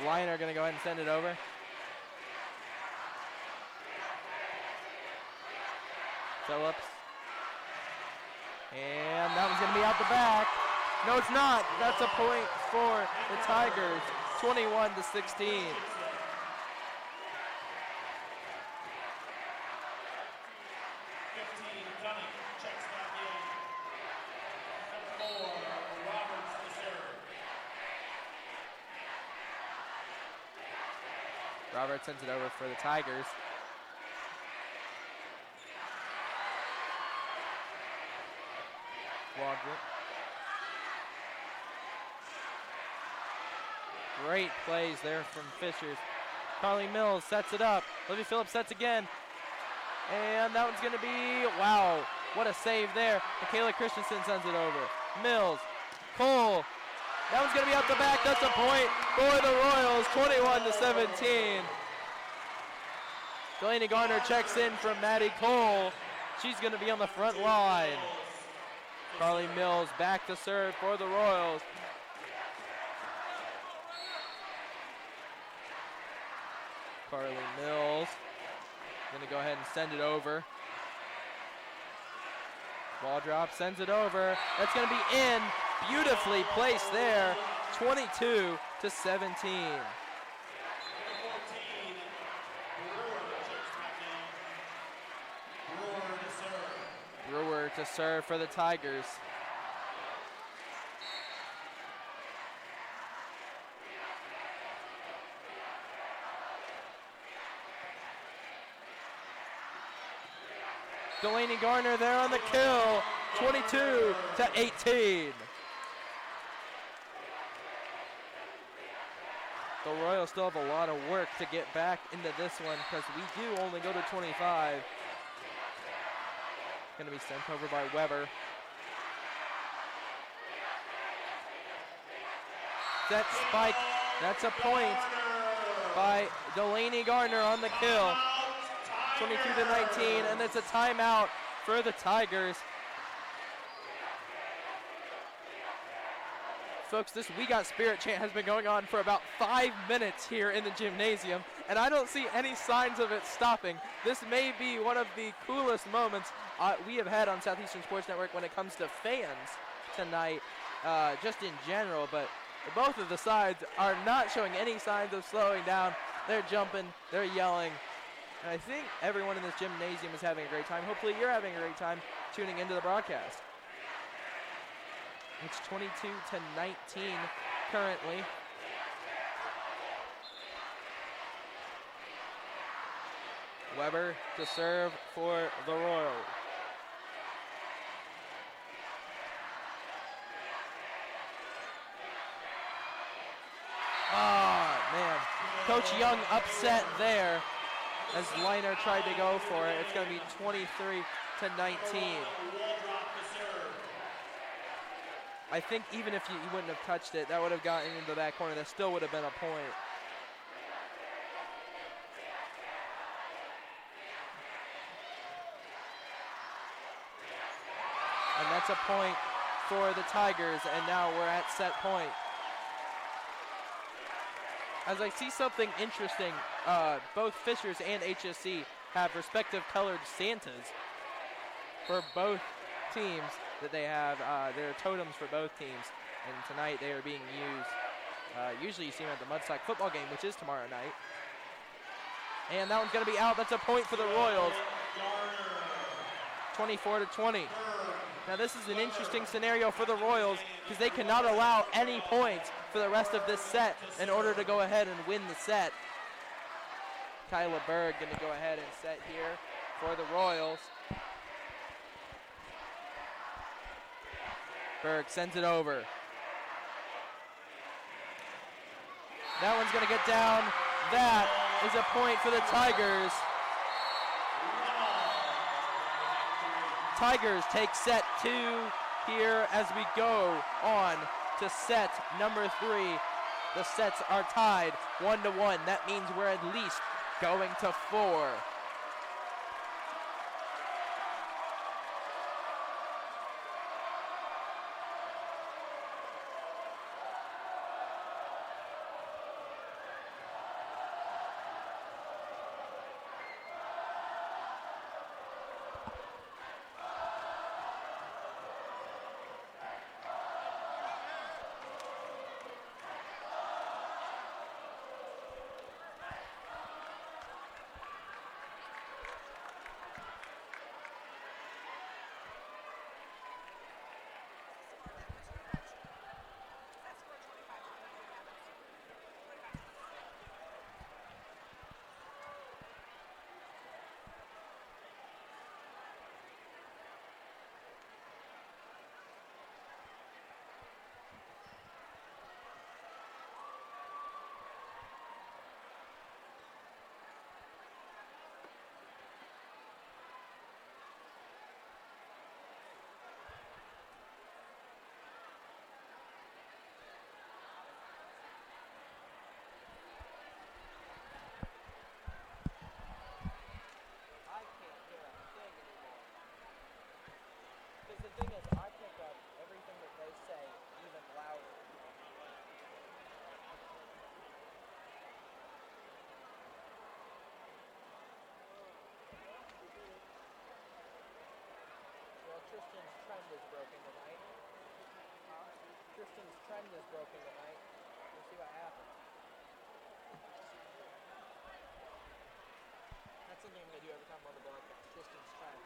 Leiner gonna go ahead and send it over. Phillips. And that one's going to be out the back. No, it's not. That's a point for the Tigers, 21-16. Roberts sends it over for the Tigers. Great plays there from Fishers. Carly Mills sets it up. Olivia Phillips sets again. And that one's going to be, wow, what a save there. Michaela Christensen sends it over. Mills, Cole. That one's going to be out the back. That's a point for the Royals, 21-17. Delaney Garner checks in from Maddie Cole. She's going to be on the front line. Carly Mills back to serve for the Royals. Carly Mills going to go ahead and send it over. Ball drop, sends it over. That's going to be in. Beautifully placed there. 22-17. Brewer to serve for the Tigers. Delaney Garner there on the kill, 22-18. The Royals still have a lot of work to get back into this one because we do only go to 25. Going to be sent over by Weber. That spike, that's a point by Delaney Garner on the kill. 22-19, and it's a timeout for the Tigers. Folks, this We Got Spirit chant has been going on for about 5 minutes here in the gymnasium, and I don't see any signs of it stopping. This may be one of the coolest moments we have had on Southeastern Sports Network when it comes to fans tonight, just in general, but both of the sides are not showing any signs of slowing down. They're jumping, they're yelling. And I think everyone in this gymnasium is having a great time. Hopefully you're having a great time tuning into the broadcast. It's 22-19 currently. Weber to serve for the Royals. Oh, man. Coach Young upset there as Liner tried to go for it. It's going to be 23-19. I think even if you wouldn't have touched it, that would have gotten into that corner. That still would have been a point. And that's a point for the Tigers, and now we're at set point. As I see something interesting, both Fishers and HSE have respective colored Santas for both teams that they have. There are totems for both teams, and tonight they are being used. Usually you see them at the Mudsock football game, which is tomorrow night. And that one's going to be out. That's a point for the Royals. 24-20. Now this is an interesting scenario for the Royals because they cannot allow any points for the rest of this set in order to go ahead and win the set. Kyla Berg going to go ahead and set here for the Royals. Berg sends it over. That one's going to get down. That is a point for the Tigers. Tigers take set 2 here as we go on to set number 3. The sets are tied 1-1. That means we're at least going to 4. Tristan's trend is broken tonight. We'll see what happens. That's something I'm going to do every time I'm on the broadcast. Tristan's trends.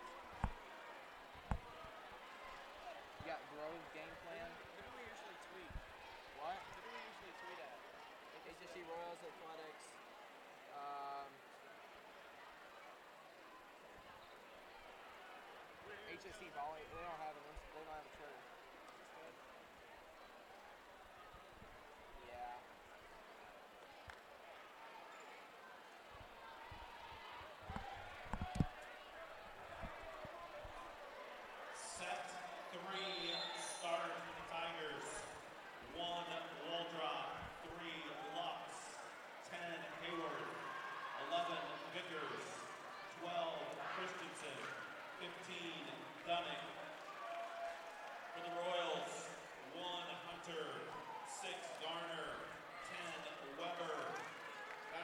You got Grove's game plan. Who do we usually tweet? What? Who do we usually tweet at? HSE Royals Athletics. HSE Volley. They don't have a Twitter. Yeah. Set 3 starters for the Tigers. 1 Waldrop, 3 Lux, 10 Hayward, 11 Vickers, 12 Christensen, 15 Dunning. For the Royals, 1 Hunter, 6 Garner, 10 Weber, 19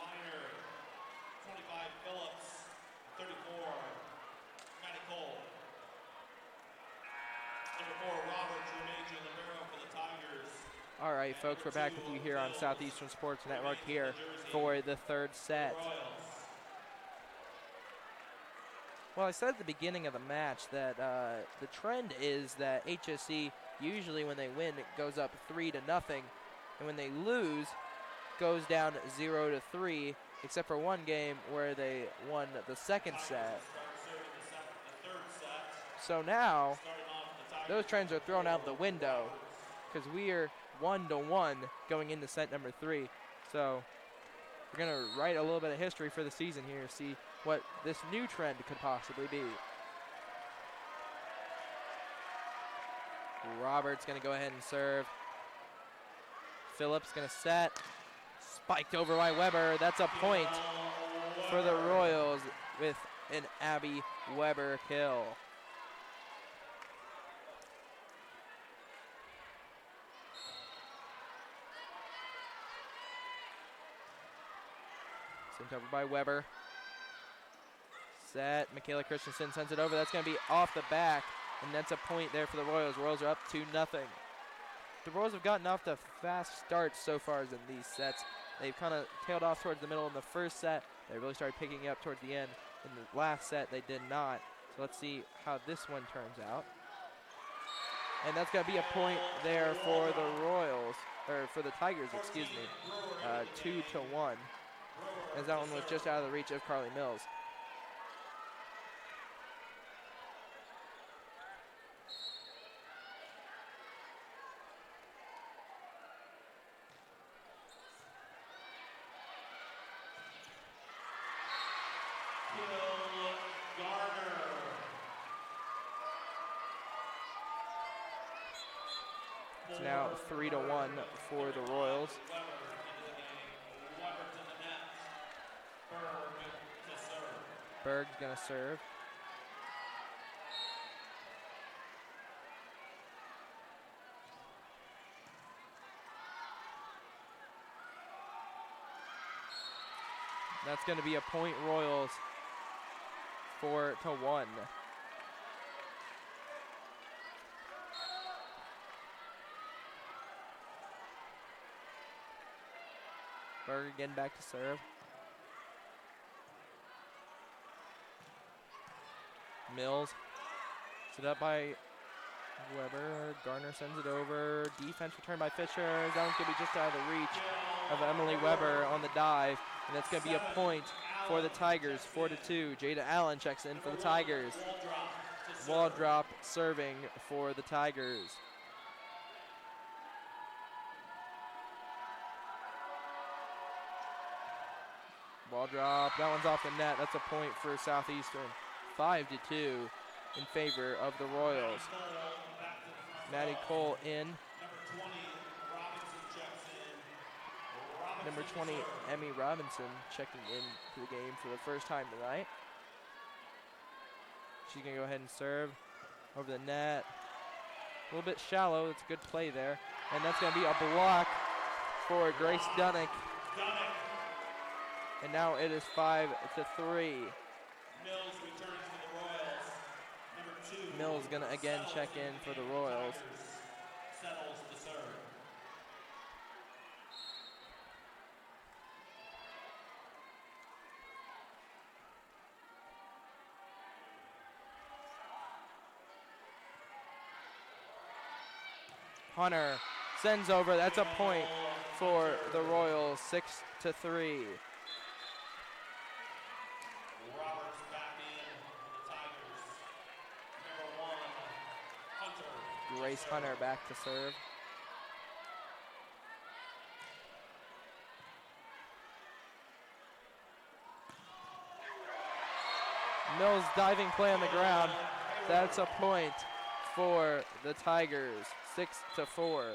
Liner, 25 Phillips, 34 Matty Cole. Number 4 Roberts remains in the barrel for the Tigers. All right, folks, we're back with you here on Southeastern Sports Network here for the third set. Well, I said at the beginning of the match that the trend is that HSE usually when they win it goes up 3-0, and when they lose goes down 0-3, except for one game where they won the second set. So now those trends are thrown out the window because we are 1-1 going into set number 3. So we're going to write a little bit of history for the season here, see what this new trend could possibly be. Roberts going to go ahead and serve. Phillips going to set. Spiked over by Weber. That's a point for the Royals with an Abby Weber kill. Sent over by Weber. Set. Michaela Christensen sends it over. That's going to be off the back, and that's a point there for the Royals. Royals are up 2-0. The Royals have gotten off to fast starts so far in these sets. They've kind of tailed off towards the middle in the first set. They really started picking up towards the end. In the last set, they did not. So let's see how this one turns out. And that's going to be a point there for the Royals, or for the Tigers, excuse me. 2-1. As that one was just out of the reach of Carly Mills. It's now 3-1 for the Royals. Berg's going to serve. That's going to be a point Royals 4-1. Berg again back to serve. Mills. Set up by Weber. Garner sends it over. Defense return by Fisher. That one's going to be just out of the reach of Emily Weber on the dive. And that's going to be a point for the Tigers. 4-2. Jada Allen checks in for the Tigers. Wall drop serving for the Tigers. Ball drop. That one's off the net. That's a point for Southeastern. 5-2 in favor of the Royals. Maddie Cole in. Number 20, Emmy Robinson, checking in to the game for the first time tonight. She's going to go ahead and serve over the net. A little bit shallow. It's a good play there. And that's going to be a block for Grace Dunnick. And now it is 5-3. Mills returns for the Royals. Number 2. Mills going to again check in for the Royals. Settles Hunter sends over. That's a point for the Royals, 6-3. Roberts back in for the Tigers. Number 1, Hunter. Grace Hunter back to serve. Mills diving play on the ground. That's a point for the Tigers, 6-4. Christensen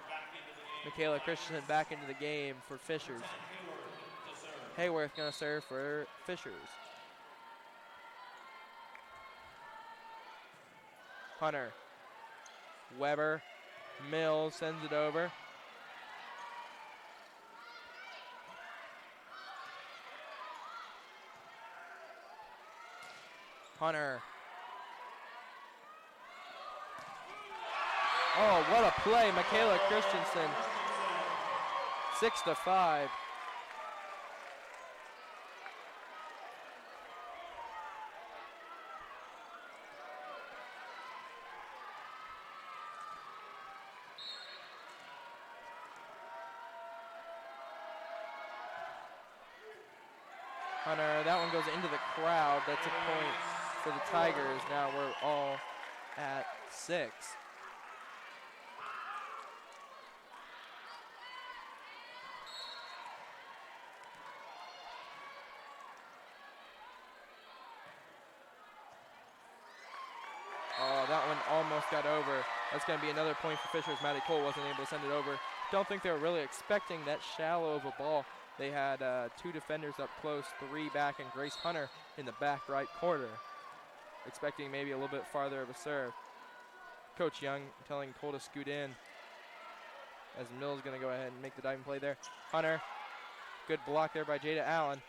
back into the game. Michaela Christensen back into the game for Fishers. Hayward to serve. Hayworth going to serve for Fishers. Hunter, Weber, Mills sends it over. Hunter. Oh, what a play, Michaela Christensen. 6-5. Hunter, that one goes into the crowd. That's a point for the Tigers. Now we're all at 6. Oh, that one almost got over. That's going to be another point for Fishers. Maddie Cole wasn't able to send it over. Don't think they were really expecting that shallow of a ball. They had 2 defenders up close, 3 back, and Grace Hunter in the back right corner. Expecting maybe a little bit farther of a serve. Coach Young telling Cole to scoot in as Mills going to go ahead and make the diving play there. Hunter, good block there by Jada Allen.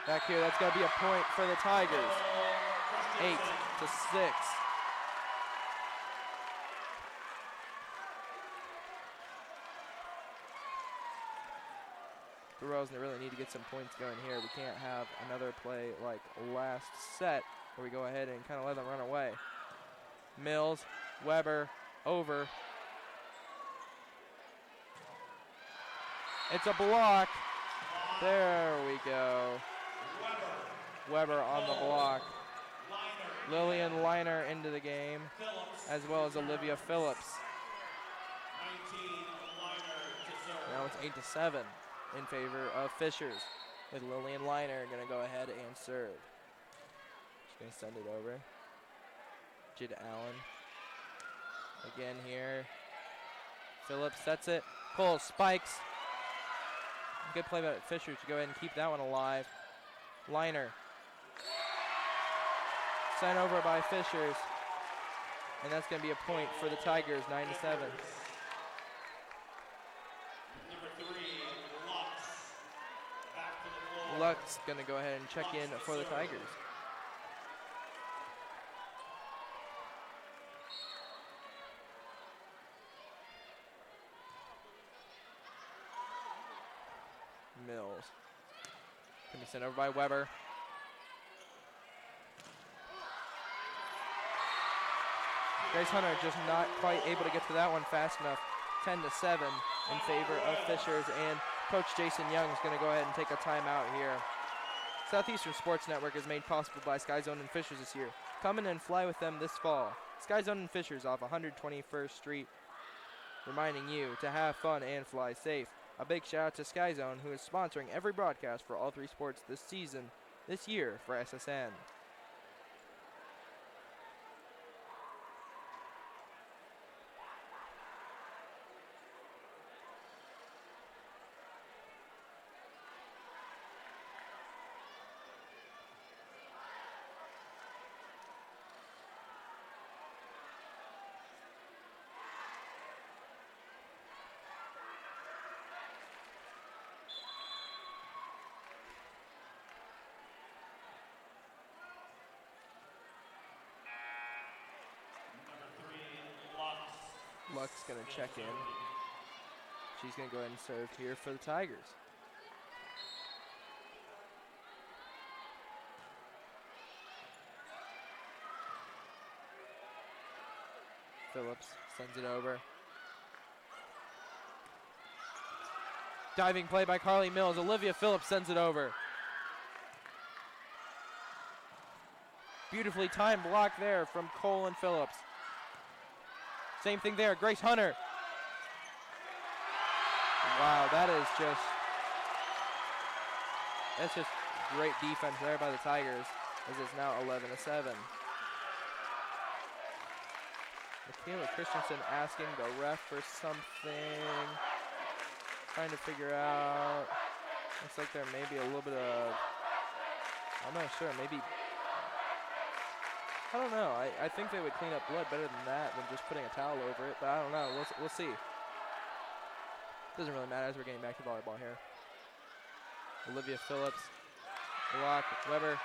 Back here, that's going to be a point for the Tigers. 8-6. The Royals really need to get some points going here. We can't have another play like last set where we go ahead and kind of let them run away. Mills, Weber, over. It's a block. There we go. Weber on the block. Lillian Liner into the game, as well as Olivia Phillips. Now it's 8-7 in favor of Fishers, with Lillian Liner going to go ahead and serve. She's going to send it over. Jada Allen. Again here. Phillips sets it. Pulls, spikes. Good play by Fishers to go ahead and keep that one alive. Liner. Sent over by Fishers. And that's going to be a point for the Tigers, 9-7. Number 3, Lux. Back to the floor. Lux going to go ahead and check in for the Tigers. Mills. Can be sent over by Weber. Grace Hunter just not quite able to get to that one fast enough. 10-7 in favor of Fishers, and Coach Jason Young is going to go ahead and take a timeout here. Southeastern Sports Network is made possible by Sky Zone and Fishers this year. Come in and fly with them this fall. Sky Zone and Fishers off 121st Street, reminding you to have fun and fly safe. A big shout out to Sky Zone, who is sponsoring every broadcast for all 3 sports this year for SSN. Lux going to check in. She's going to go ahead and serve here for the Tigers. Phillips sends it over. Diving play by Carly Mills. Olivia Phillips sends it over. Beautifully timed block there from Cole and Phillips. Same thing there, Grace Hunter. Wow, that's just great defense there by the Tigers, as it's now 11-7. Michaela Christensen asking the ref for something. Trying to figure out. Looks like there may be a little bit of, I'm not sure, maybe, I don't know. I think they would clean up blood better than that than just putting a towel over it, but I don't know. We'll see. Doesn't really matter as we're getting back to volleyball here. Olivia Phillips, block, Weber.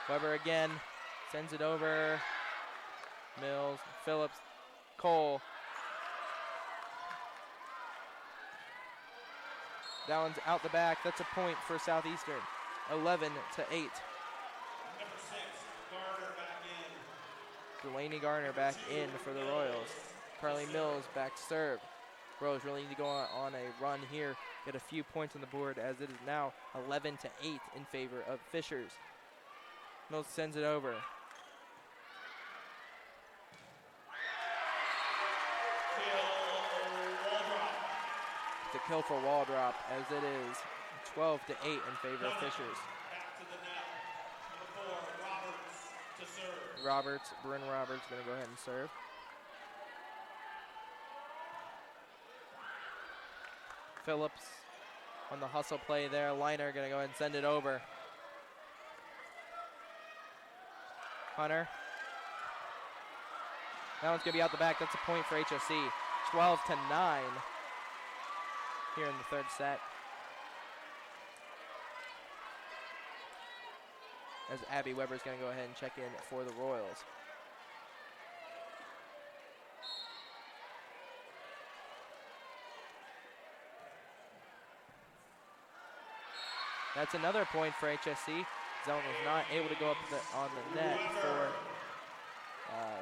Weber again, sends it over. Mills, Phillips, Cole. That one's out the back. That's a point for Southeastern. 11-8. Number 6, Garner back in. Delaney Garner back in for the Royals. Carly Mills back to serve. Royals really need to go on a run here, get a few points on the board, as it is now 11-8 in favor of Fishers. Mills sends it over. It's a kill for wall drop, as it is 12-8 in favor of Fishers. Back to the net. Number 4, Roberts to serve. Roberts, Bryn Roberts, going to go ahead and serve. Phillips on the hustle play there. Liner going to go ahead and send it over. Hunter. That one's going to be out the back. That's a point for HSE. 12-9 here in the third set. As Abby Weber's going to go ahead and check in for the Royals. That's another point for HSE. Zone was not able to go up on the net for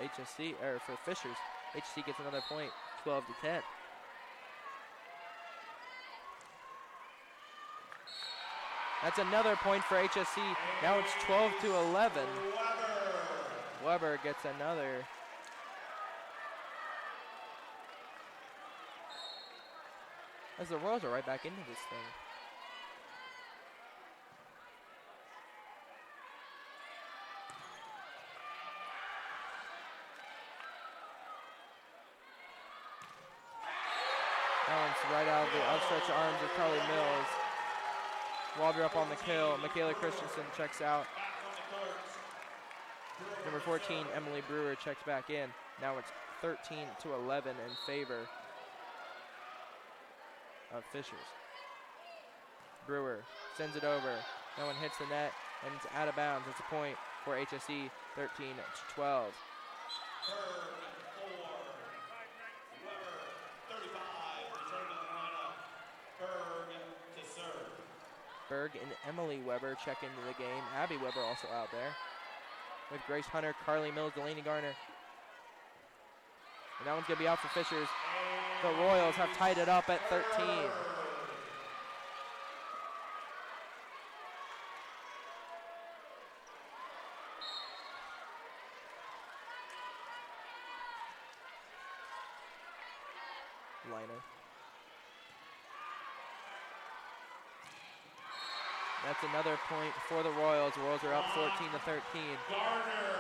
HSE, or for Fishers. HSE gets another point, 12-10. That's another point for HSE. Now it's 12-11. Weber gets another. As the Royals are right back into this thing. That one's right out of the outstretched arms of Carly Mills. Walder up on the kill. Michaela Christensen checks out. Number 14, Emily Brewer, checks back in. Now it's 13-11 in favor of Fishers. Brewer sends it over. No one hits the net, and it's out of bounds. It's a point for HSE, 13-12. Berg and Emily Weber check into the game. Abby Weber also out there. With Grace Hunter, Carly Mills, Delaney Garner. And that one's going to be out for Fishers. The Royals have tied it up at 13. Liner. That's another point for the Royals. The Royals are up 14-13.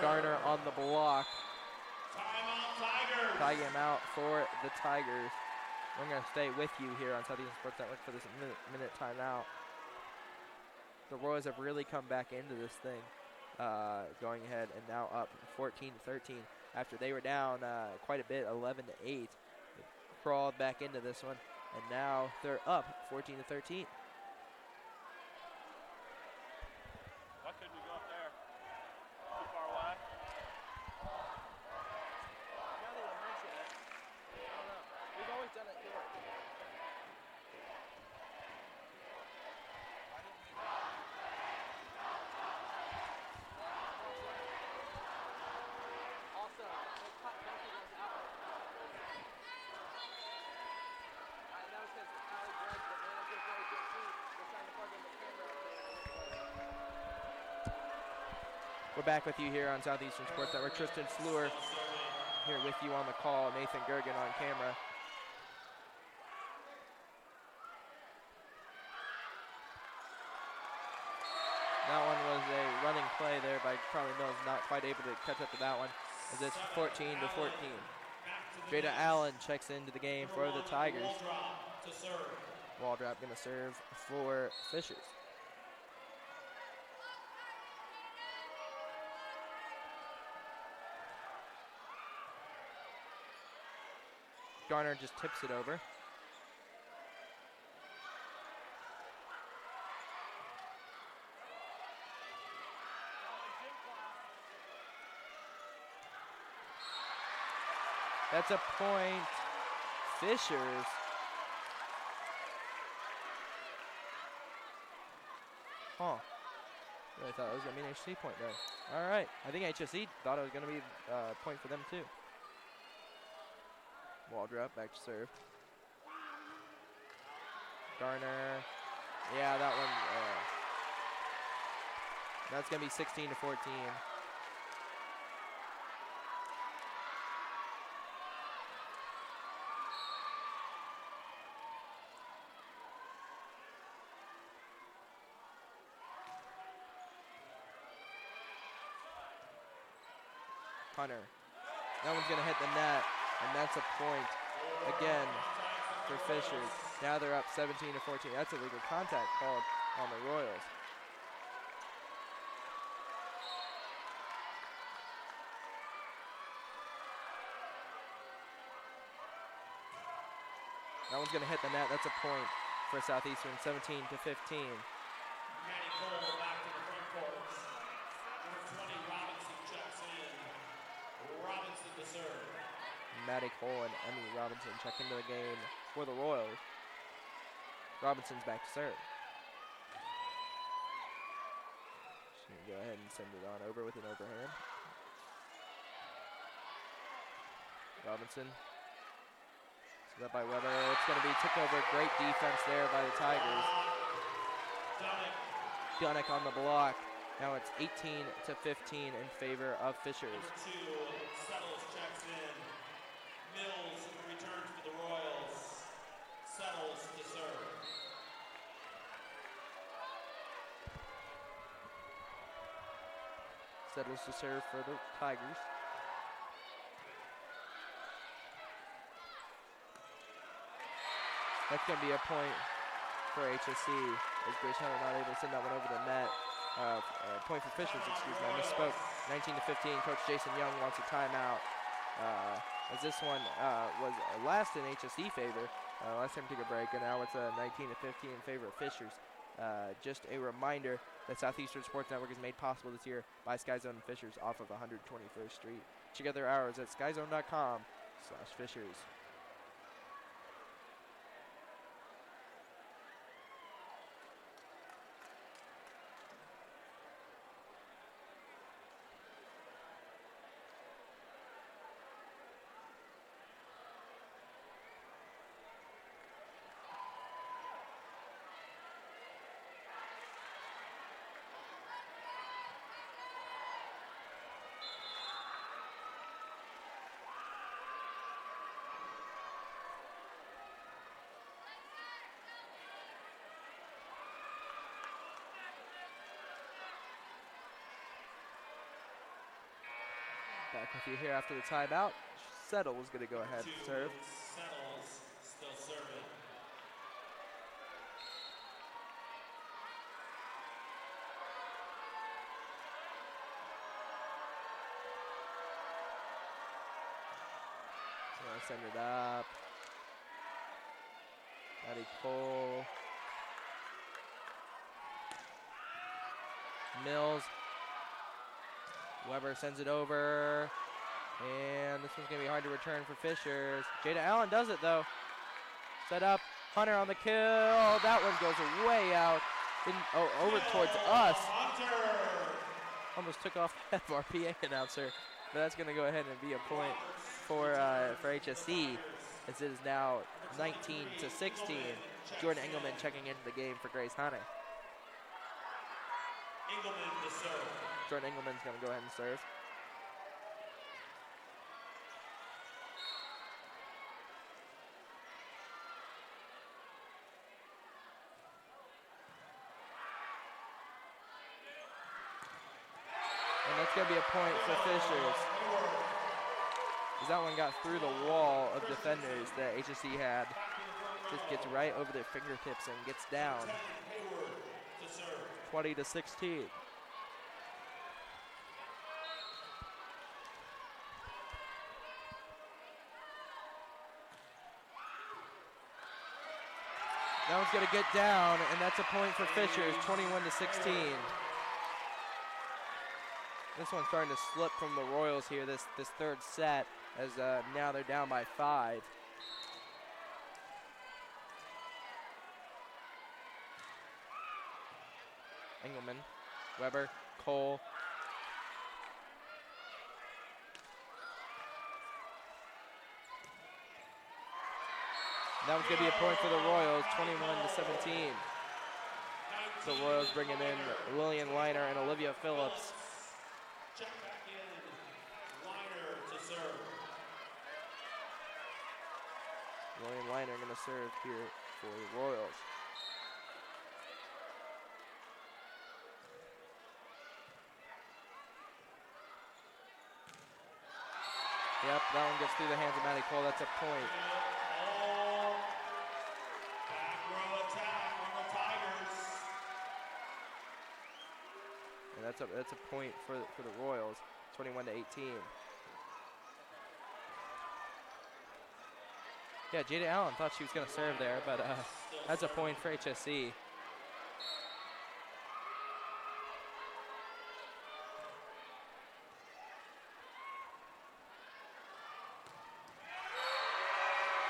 Garner on the block. Time out for the Tigers. We're going to stay with you here on Southeastern Sports Network for this minute timeout. The Royals have really come back into this thing, going ahead and now up 14-13 after they were down quite a bit, 11-8. They crawled back into this one, and now they're up 14-13. Why couldn't we go up there? Too far away? Now that you mention it, I don't know. We've always done it here. Also, they cut both of those out. We're back with you here on Southeastern Sports Network. Tristan Fluhr here with you on the call. Nathan Goergen on camera. That one was a running play there by Carly Mills, not quite able to catch up to that one, as it's 14-14. Jada Allen checks into the game for the Tigers. Waldrop going to serve for Fishers. Garner just tips it over. That's a point. Fishers. Huh. Really thought it was going to be an HSE point there. All right. I think HSE thought it was going to be a point for them too. Waldrop back to serve. Garner. Yeah, that one. That's going to be 16-14. Hunter. That one's going to hit the net, and that's a point again for Fishers. Now they're up 17-14. That's a legal contact called on the Royals. That one's going to hit the net. That's a point for Southeastern, 17-15. Maddie Cole and Emmy Robinson check into the game for the Royals. Robinson's back to serve. She's going to go ahead and send it on over with an overhand. Robinson. Set up by Weber. It's going to be took over. Great defense there by the Tigers. Dunnick on the block. Now it's 18-15 in favor of Fishers. Settles checks in. Mills returns for the Royals. Settles to serve. Settles to serve for the Tigers. That's going to be a point for HSE as Grace Hunter not able to send that one over the net. Point for Fishers, excuse me, I misspoke. 19-15, Coach Jason Young wants a timeout. As this one was last in HSE favor. Last time we took a break, and now it's a 19-15 in favor of Fishers. Just a reminder that Southeastern Sports Network is made possible this year by Sky Zone and Fishers off of 121st Street. Check out their hours at skyzone.com/Fishers. Back with you here after the timeout. Settle was going to go ahead and serve. Settles still serving. So I send it up. Maddie Cole. Mills. Weber sends it over, and this one's going to be hard to return for Fishers. Jada Allen does it, though. Set up, Hunter on the kill. That one goes way out, over towards us. Almost took off the head of our PA announcer, but that's going to go ahead and be a point for HSE, as it is now 19-16. Jordan Engelman checking into the game for Grace Hunter. Engelman to serve. Jordan Engelman's going to go ahead and serve. And that's going to be a point for Fishers. As that one got through the wall of defenders that HSE had. Just gets right over their fingertips and gets down. 20-16. That one's going to get down, and that's a point for Fishers, 21-16. This one's starting to slip from the Royals here, this third set, as now they're down by 5. Engelman, Weber, Cole. That was going to be a point for the Royals, 21-17. So Royals bringing in Lillian Liner and Olivia Phillips. Check back in. Liner to serve. Lillian Liner going to serve here for the Royals. Yep, that one gets through the hands of Maddie Cole. That's a point. Back row attack on the Tigers. And that's a point for the Royals, 21-18. Yeah, Jada Allen thought she was going to serve there, but that's a point for HSE.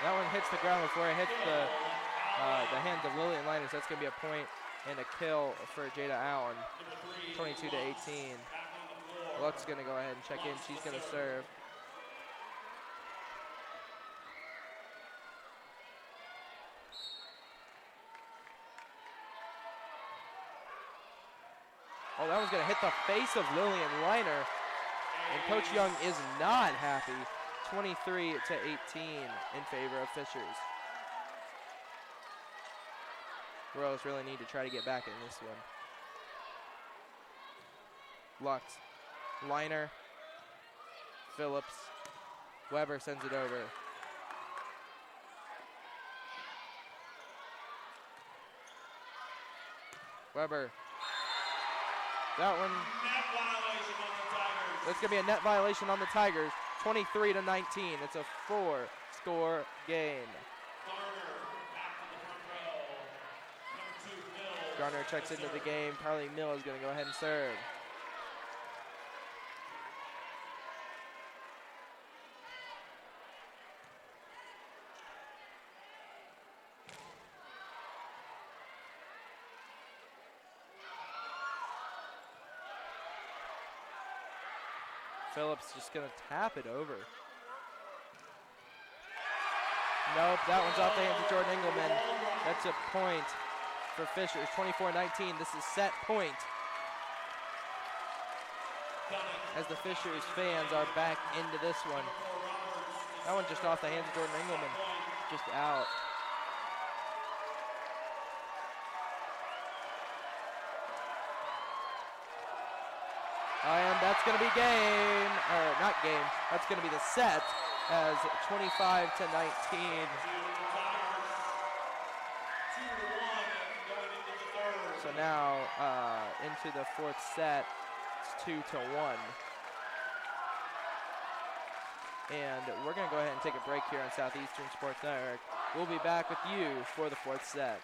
That one hits the ground before it hits the hands of Lillian Liners. That's going to be a point and a kill for Jada Allen, 22-18. Luck's going to go ahead and check in. She's going to serve. Oh, that one's going to hit the face of Lillian Liner. And Coach Young is not happy. 23-18 in favor of Fishers. Royals really need to try to get back in this one. Lux, Liner, Phillips, Weber sends it over. Weber. That one. Net violation on the Tigers. That's going to be a net violation on the Tigers. 23-19. It's a 4-score game. Garner back to the front row. Number 2, Mills. Garner checks into the game. Carly Mill is going to go ahead and serve. Phillips just going to tap it over. Nope, that one's off the hands of Jordan Engelman. That's a point for Fishers, 24-19. This is set point. As the Fishers fans are back into this one. That one just off the hands of Jordan Engelman. Just out. And that's going to be game, or not game, that's going to be the set as 25-19. So now into the fourth set, it's 2-1. And we're going to go ahead and take a break here on Southeastern Sports Network. We'll be back with you for the fourth set.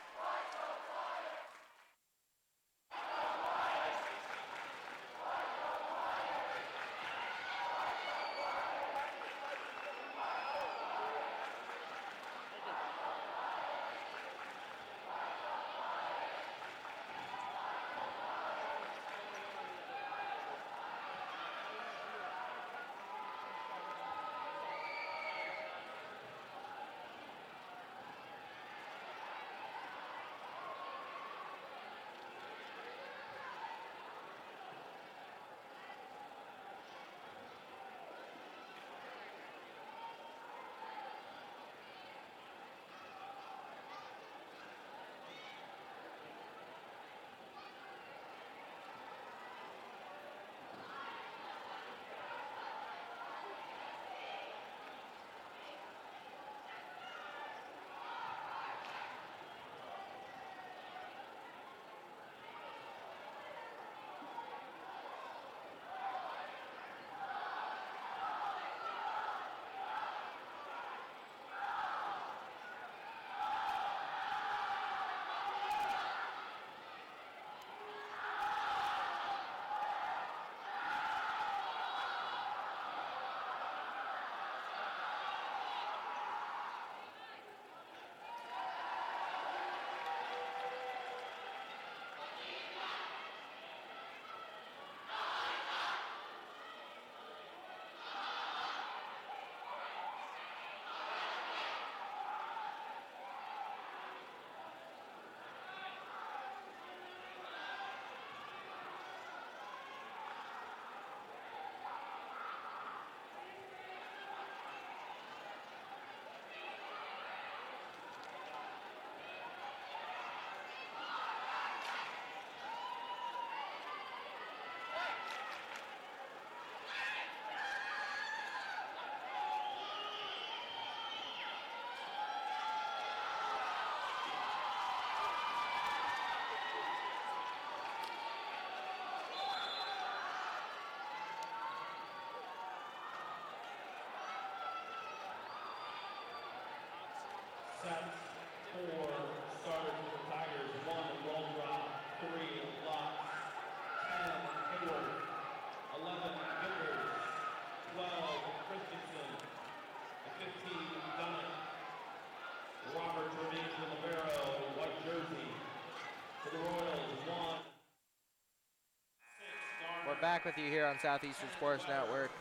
back with you here on Southeastern Sports Network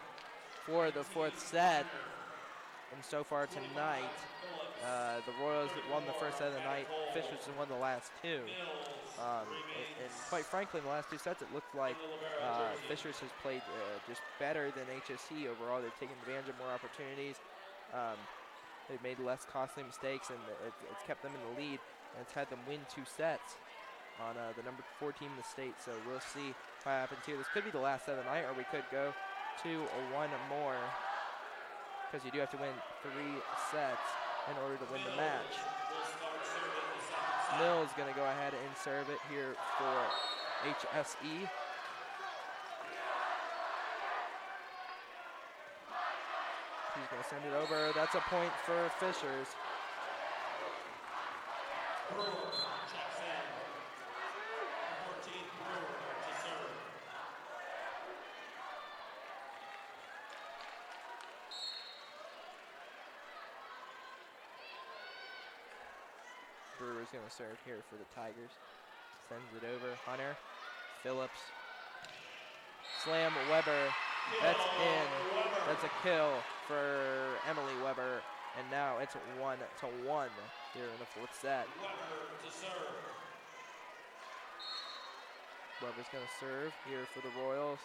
for the fourth set. And so far tonight, the Royals won the first set of the night. Fishers won the last two. And quite frankly, in the last two sets, it looked like Fishers has played just better than HSE overall. They've taken advantage of more opportunities. They've made less costly mistakes, and it's kept them in the lead. And it's had them win two sets on the number 4 team in the state. So we'll see what happens here. This could be the last set of the night, or we could go to one more, because you do have to win 3 sets in order to win the match. Mills going to go ahead and serve it here for HSE. He's going to send it over. That's a point for Fishers. Brewer checks in. 14, Brewer to serve. Brewer's going to serve here for the Tigers. Sends it over. Hunter. Phillips. Slam Weber. That's in. That's a kill for Emily Weber. And now it's 1-1 here in the fourth set. Weber to serve. Weber's going to serve here for the Royals.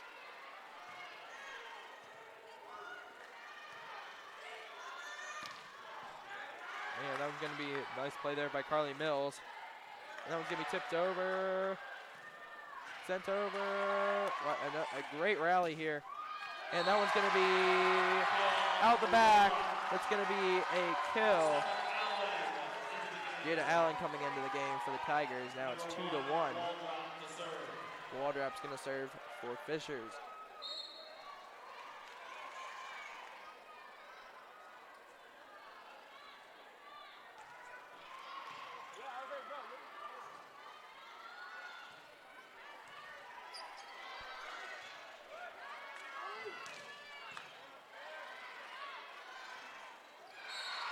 And that was going to be a nice play there by Carly Mills. And that one's going to be tipped over. Sent over. A great rally here. And that one's going to be out the back. That's going to be a kill. Jada Allen coming into the game for the Tigers. Now it's 2-1. Waldrop's going to serve for Fishers.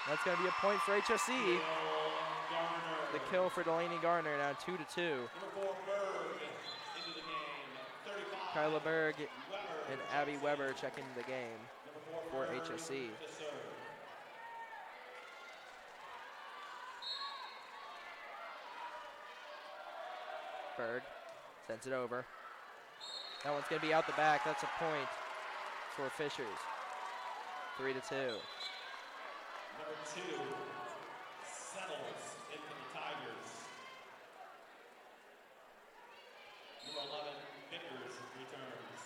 That's going to be a point for HSE. The kill for Delaney Garner, now 2-2. Number 4, Berg into the game. 35. Kyla Berg and Abby Weber checking the game for HSE. Berg sends it over. That one's going to be out the back. That's a point for Fishers. 3-2. Number 2 settles into the Tigers. Number 11, Vickers returns.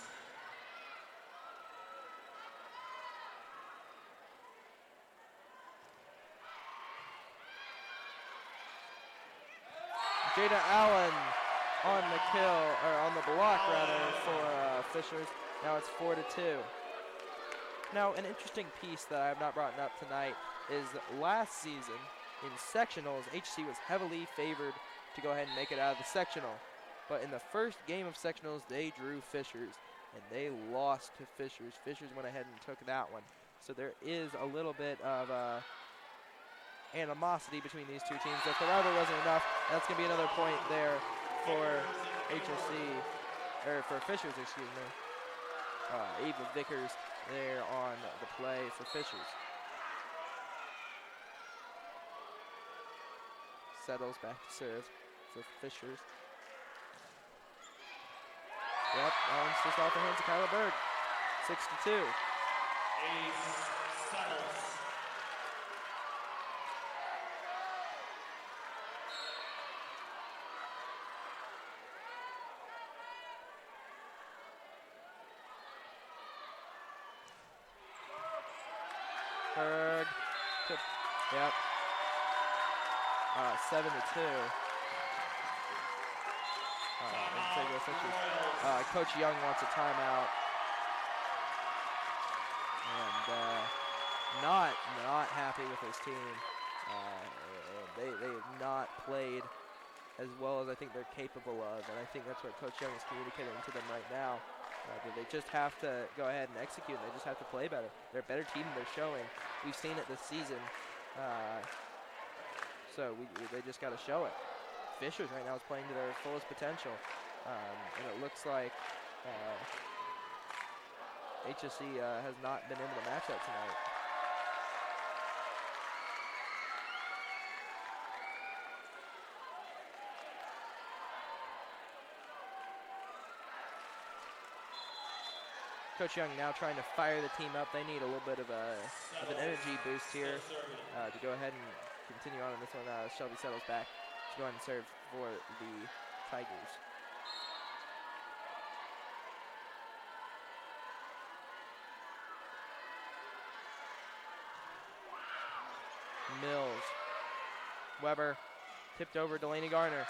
Jada Allen on the kill, or on the block rather, for Fishers. Now it's 4-2. Now, an interesting piece that I have not brought up tonight is that last season in sectionals, HC was heavily favored to go ahead and make it out of the sectional. But in the first game of sectionals, they drew Fishers, and they lost to Fishers. Fishers went ahead and took that one. So there is a little bit of animosity between these two teams. If the rivalry wasn't enough, that's going to be another point there for HSE, or for Fishers, excuse me. Ava Vickers there on the play for Fishers. Settles back to serve for Fishers. Yep, that one's just off the hands of Kyla Berg. 6-2. Ace settles. Berg. Yep. 7-2. Coach Young wants a timeout. And not happy with his team. They have not played as well as I think they're capable of, and I think that's what Coach Young is communicating to them right now. That they just have to go ahead and execute, and they just have to play better. They're a better team than they're showing. We've seen it this season. So they just got to show it. Fishers right now is playing to their fullest potential. And it looks like HSE has not been able to match that tonight. Coach Young now trying to fire the team up. They need a little bit of an energy boost here to go ahead and continue on in this one. Shelby settles back to go ahead and serve for the Tigers. Mills. Weber tipped over Delaney Garner.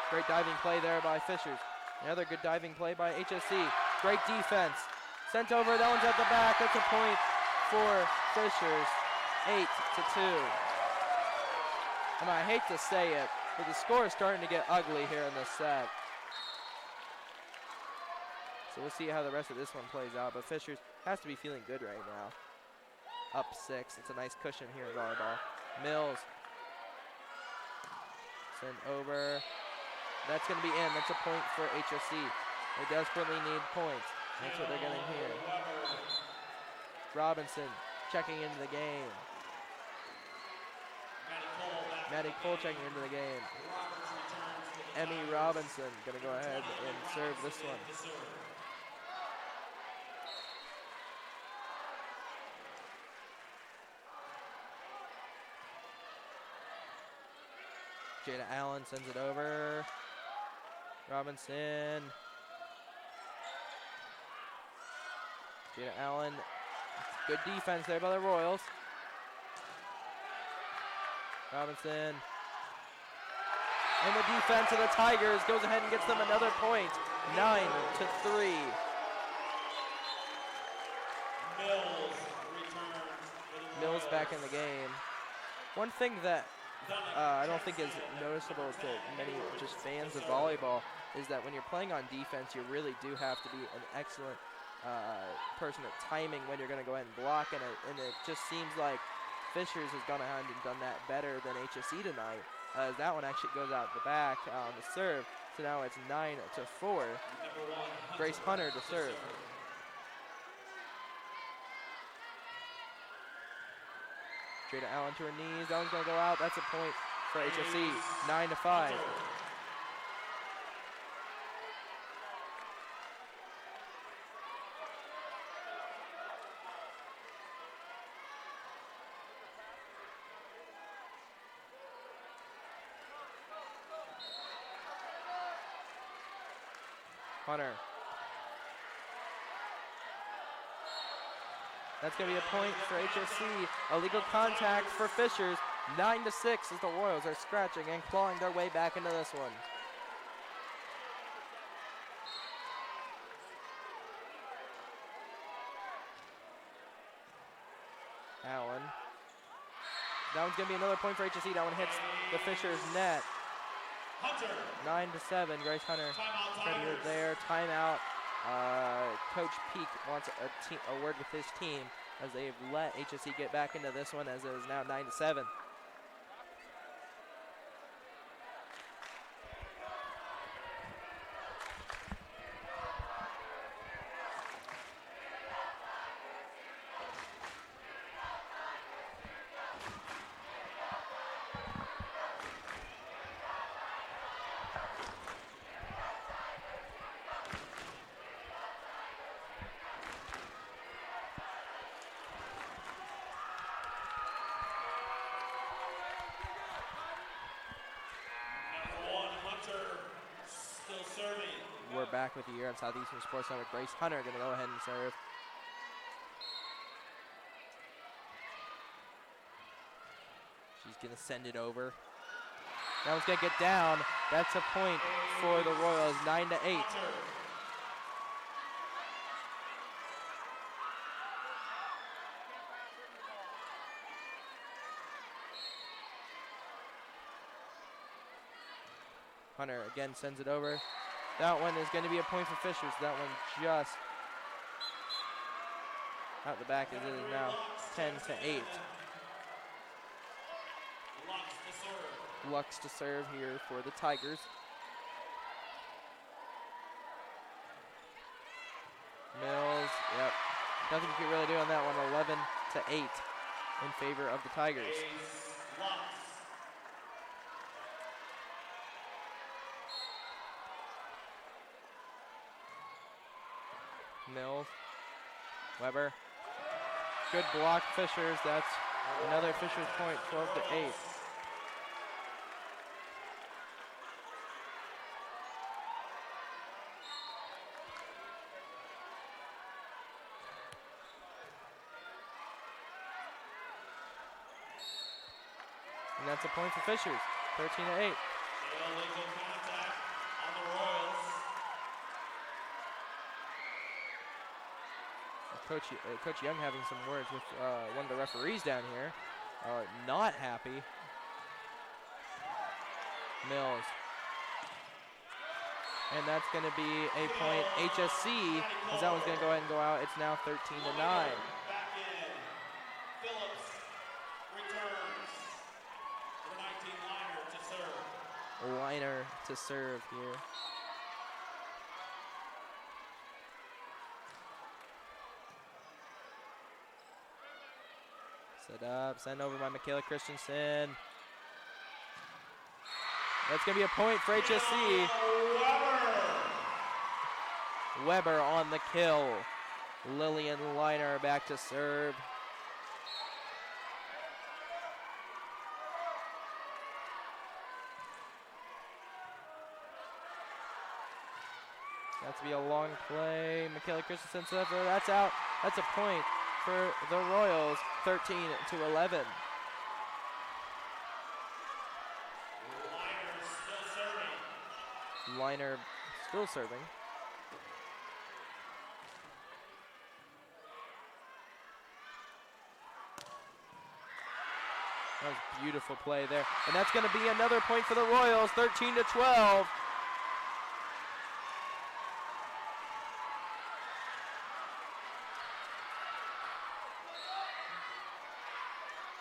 Great diving play there by Fishers. Another good diving play by HSE. Great defense. Sent over, that one's at the back. That's a point for Fishers. 8-2. And I hate to say it, but the score is starting to get ugly here in this set. So we'll see how the rest of this one plays out, but Fishers has to be feeling good right now. Up 6, it's a nice cushion here in volleyball. Mills. Sent over. That's going to be in. That's a point for HSE. They desperately need points. That's what they're getting here. Robinson checking into the game. Maddie Cole checking into the game. Emmy Robinson going to go ahead and serve this one. Jada Allen sends it over. Robinson. Jada Allen. Good defense there by the Royals. Robinson. And the defense of the Tigers goes ahead and gets them another point. 9-3. Mills back in the game. One thing that I don't think is noticeable to many just fans of volleyball is that when you're playing on defense, you really do have to be an excellent person at timing when you're going to go ahead and block, and it just seems like Fishers has gone ahead and done that better than HSE tonight. That one actually goes out the back on the serve, so now it's 9-4. Grace Hunter to serve. Jada Allen to her knees. That one's going to go out. That's a point for HSE. 9-5. Hunter. That's going to be a point for HSE. Illegal contact for Fishers. 9-6 as the Royals are scratching and clawing their way back into this one. Allen. That one's going to be another point for HSE. That one hits the Fishers net. 9-7. Grace Hunter credited there. Timeout. Coach Peak wants a word with his team as they've let HSE get back into this one, as it is now 9-7. We're back with you here on Southeastern Sports Network. Grace Hunter going to go ahead and serve. She's going to send it over. That one's going to get down. That's a point for the Royals, 9-8. Hunter again sends it over. That one is going to be a point for Fishers. That one just out the back, as it is now 10-8. Lux to serve here for the Tigers. Mills, yep. Nothing you can really do on that one. 11-8 in favor of the Tigers. Mills, Weber. Good block, Fishers. That's another Fishers point, 12-8. And that's a point for Fishers, 13-8. Illegal contact on the Royals. Coach Young having some words with one of the referees down here. Not happy. Mills. And that's going to be a point HSC, as that one's going to go ahead and go out. It's now 13-9. Back in. Phillips returns. Number 19, Liner to serve. Liner to serve here. Set up, sent over by Michaela Christensen. That's going to be a point for HSC. Weber on the kill. Lillian Liner back to serve. That's to be a long play. Michaela Christensen, that's out. That's a point for the Royals, 13-11. Liner still serving. That was a beautiful play there. And that's going to be another point for the Royals, 13-12.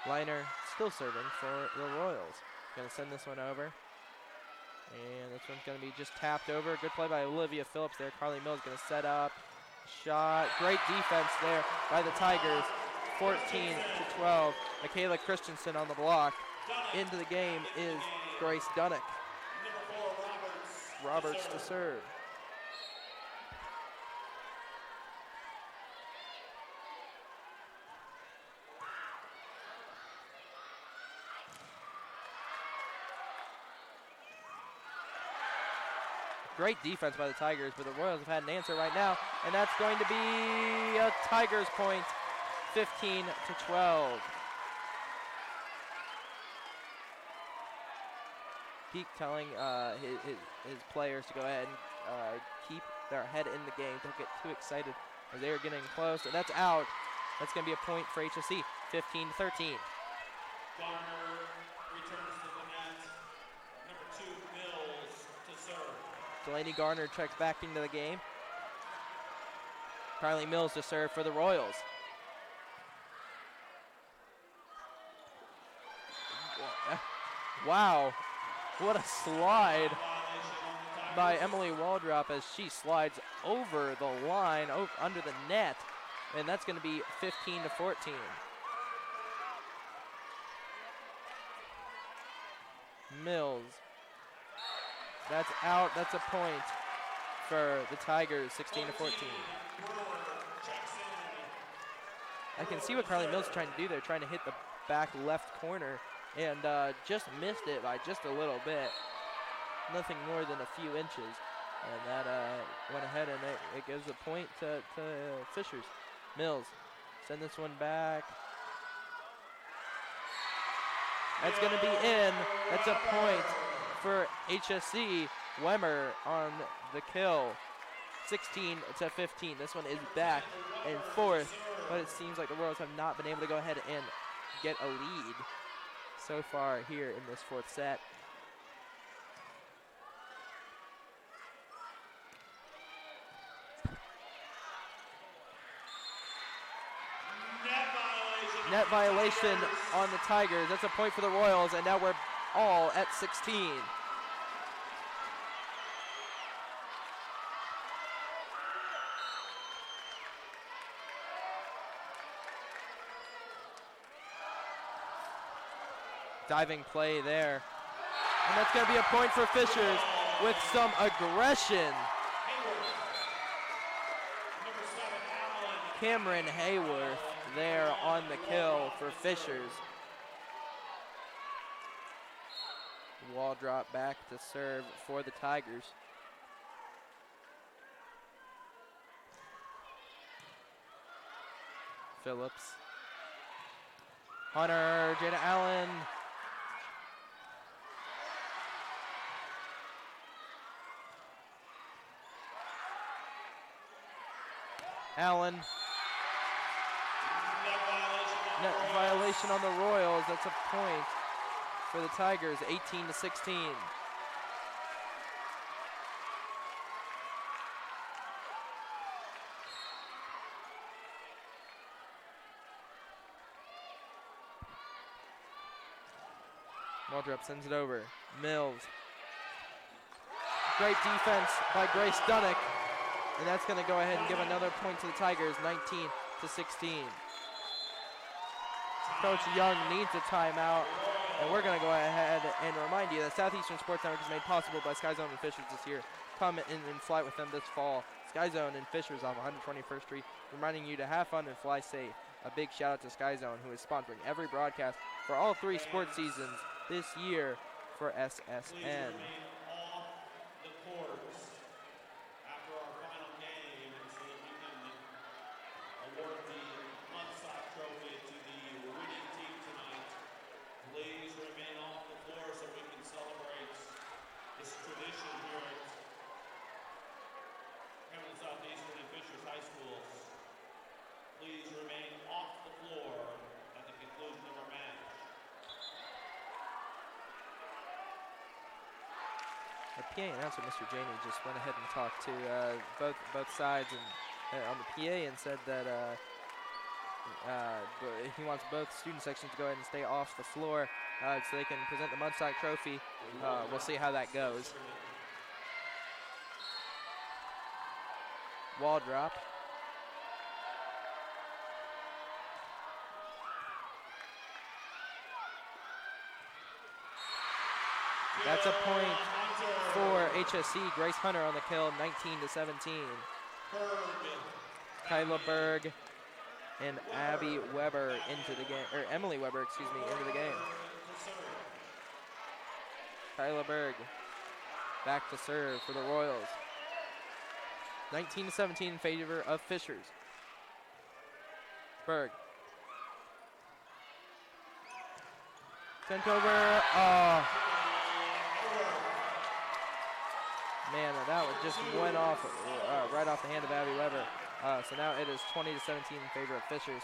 Liner still serving for the Royals. Going to send this one over. And this one's going to be just tapped over. Good play by Olivia Phillips there. Carly Mills going to set up. Shot. Great defense there by the Tigers. 14-12. Michaela Christensen on the block. Into the game is Grace Dunnick. Number 4, Roberts to serve. Great defense by the Tigers, but the Royals have had an answer right now, and that's going to be a Tigers point, 15-12. Peak telling his players to go ahead and keep their head in the game. Don't get too excited as they are getting close, and that's out. That's going to be a point for HSC, 15-13. Garner returns to the net. Number 2, Mills to serve. Delaney Garner checks back into the game. Carly Mills to serve for the Royals. Wow, what a slide by Emily Waldrop as she slides over the line, under the net, and that's going to be 15-14. Mills. That's out. That's a point for the Tigers, 16-14. I can see what Carly Mills is trying to do there, trying to hit the back left corner, and just missed it by just a little bit. Nothing more than a few inches. And that went ahead, and it gives a point to Fishers. Mills, send this one back. That's going to be in. That's a point for HSC. Wemmer on the kill, 16-15. This one is back and forth, but it seems like the Royals have not been able to go ahead and get a lead so far here in this fourth set. Net violation on the Tigers. That's a point for the Royals, and now we're all at 16. diving play there. And that's going to be a point for Fishers with some aggression. Cameron Hayworth there on the kill for Fishers. Wall drop back to serve for the Tigers. Phillips. Hunter, Jada Allen. Allen. Net violation on the Royals. That's a point for the Tigers, 18-16. Waldrop sends it over. Mills. Great defense by Grace Dunnick. And that's going to go ahead and give another point to the Tigers, 19-16. Coach Young needs a timeout. And we're going to go ahead and remind you that Southeastern Sports Network is made possible by Sky Zone and Fishers this year. Come in and fly with them this fall. Sky Zone and Fishers off 121st Street, reminding you to have fun and fly safe. A big shout out to Sky Zone, who is sponsoring every broadcast for all 3 sports seasons this year for SSN. After our final game, so that we can award the Mudsock Trophy to the winning team tonight. Please remain off the floor so we can celebrate this tradition here at Hamilton Southeastern and Fishers High Schools. Please remain off the floor at the conclusion of our match. The PA announcer, Mr. Janey, just went ahead and talked to both sides and on the PA and said that he wants both student sections to go ahead and stay off the floor so they can present the Mudsock Trophy. We'll see how that goes. Wall drop. That's a point for HSE. Grace Hunter on the kill, 19-17. Kyla Berg and Abby Weber into the game, or Emily Weber, excuse me, into the game. Kyla Berg back to serve for the Royals. 19-17 in favor of Fishers. Berg. Sent over. Oh. Man, that one just went off right off the hand of Abby Weber. So now it is 20-17 in favor of Fishers.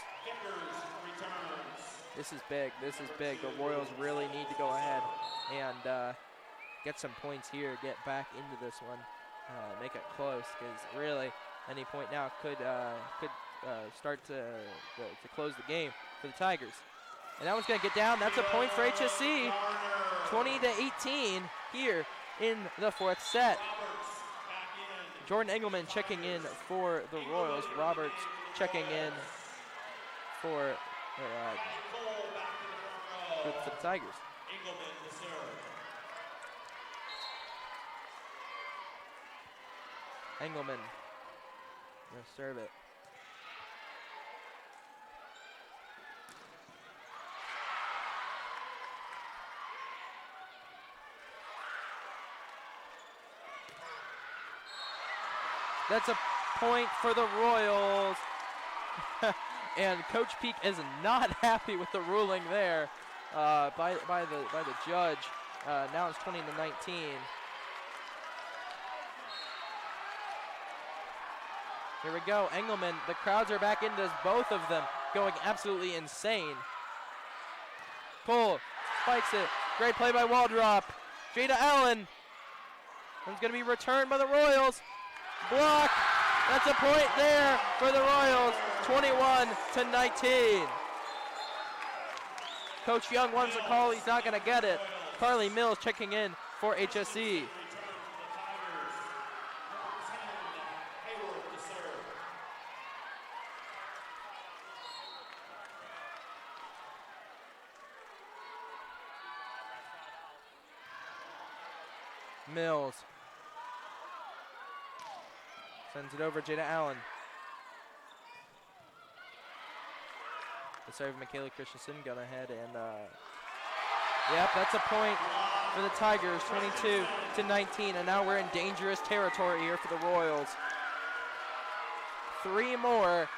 This is big. This is big. The Royals really need to go ahead and get some points here, get back into this one, make it close, because really any point now could start to close the game for the Tigers. And that one's going to get down. That's a point for HSC. 20-18 here in the 4th set. Jordan Engelman checking in for the Royals. Roberts checking in for the Tigers. Engelman gonna serve it. That's a point for the Royals. And Coach Peak is not happy with the ruling there by the judge. Now it's 20-19. Here we go, Engelman. The crowds are back into this. Both of them going absolutely insane. Cole spikes it. Great play by Waldrop. Jada Allen. It's going to be returned by the Royals. Block. That's a point there for the Royals. 21-19. Coach Young wants a call. He's not going to get it. Carly Mills checking in for HSE. Mills sends it over. Jada Allen. The serve, Michaela Christensen, going ahead and, yep, that's a point for the Tigers, 22-19, and now we're in dangerous territory here for the Royals. 3 more,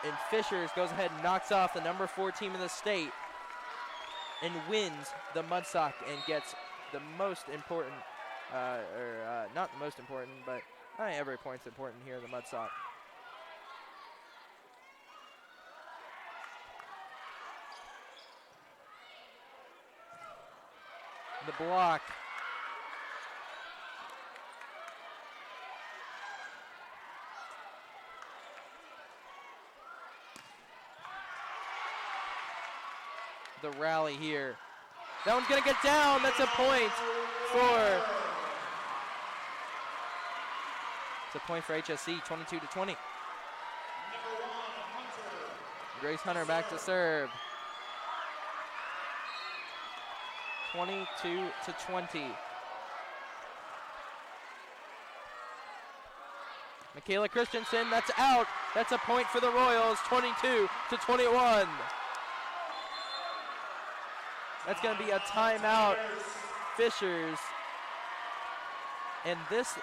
and Fishers goes ahead and knocks off the number 4 team in the state and wins the Mudsock and gets the most important, not the most important, but every point's important here in the Mudsock. The block. The rally here. That one's going to get down. That's a point for. It's a point for HSE, 22-20. Grace Hunter back to serve. 22-20. Michaela Christensen, that's out. That's a point for the Royals, 22-21. That's going to be a timeout, Fishers. And this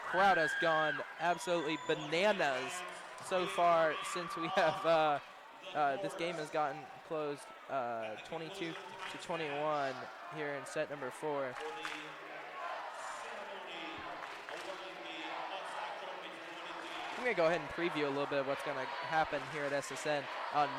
crowd has gone absolutely bananas so far since we have, this game has gotten closed 22-21 here in set number 4. I'm going to go ahead and preview a little bit of what's going to happen here at SSN.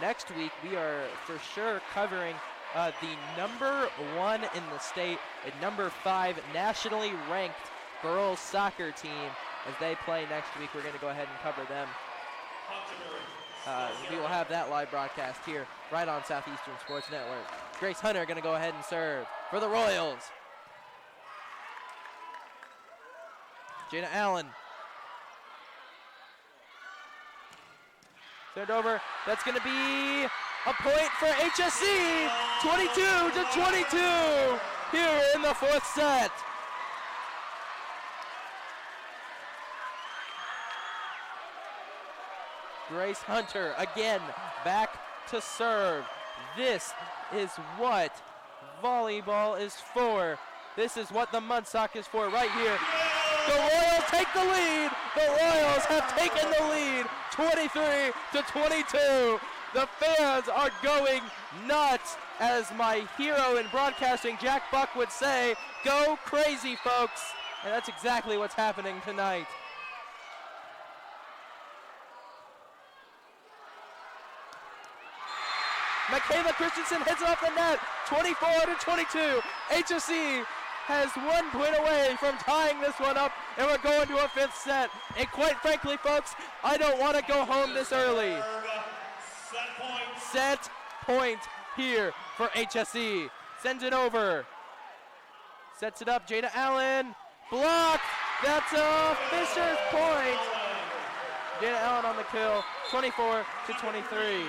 Next week, we are for sure covering the number 1 in the state and number 5 nationally ranked girls soccer team. As they play next week, we're going to go ahead and cover them. We will have that live broadcast here right on Southeastern Sports Network. Grace Hunter going to go ahead and serve for the Royals. Jada Allen. Turned over. That's going to be a point for HSE. 22-22 here in the 4th set. Grace Hunter again back to serve. This is what volleyball is for. This is what the Mudsock is for right here. The Royals take the lead. The Royals have taken the lead, 23-22. The fans are going nuts, as my hero in broadcasting, Jack Buck, would say. Go crazy, folks. And that's exactly what's happening tonight. Michaela Christensen hits it off the net, 24-22. HSE has 1 point away from tying this one up, and we're going to a 5th set. And quite frankly, folks, I don't want to go home this early. Set point here for HSE. Sends it over. Sets it up, Jada Allen. Blocked. That's a Fishers point. Jada Allen on the kill, 24-23.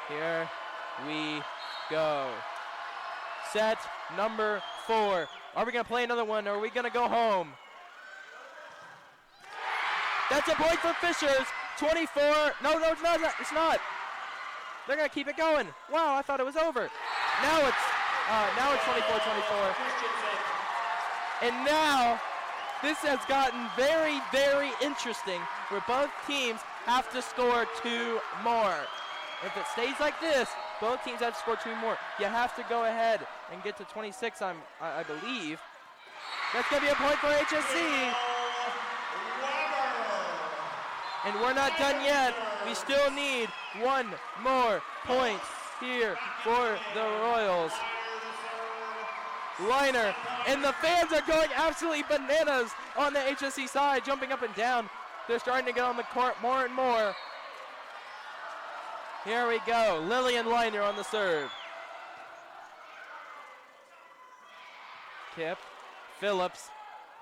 Here we go. Set number 4. Are we going to play another one, or are we going to go home? That's a point for Fishers. 24. No, it's not. It's not. They're going to keep it going. Wow, I thought it was over. Now it's 24-24. And now this has gotten very, very interesting, where both teams have to score 2 more. If it stays like this, both teams have to score 2 more. You have to go ahead and get to 26, I believe. That's going to be a point for HSE. And we're not done yet. We still need 1 more point here for the Royals. Liner, and the fans are going absolutely bananas on the HSE side, jumping up and down. They're starting to get on the court more and more. Here we go, Lillian Liner on the serve. Kip, Phillips,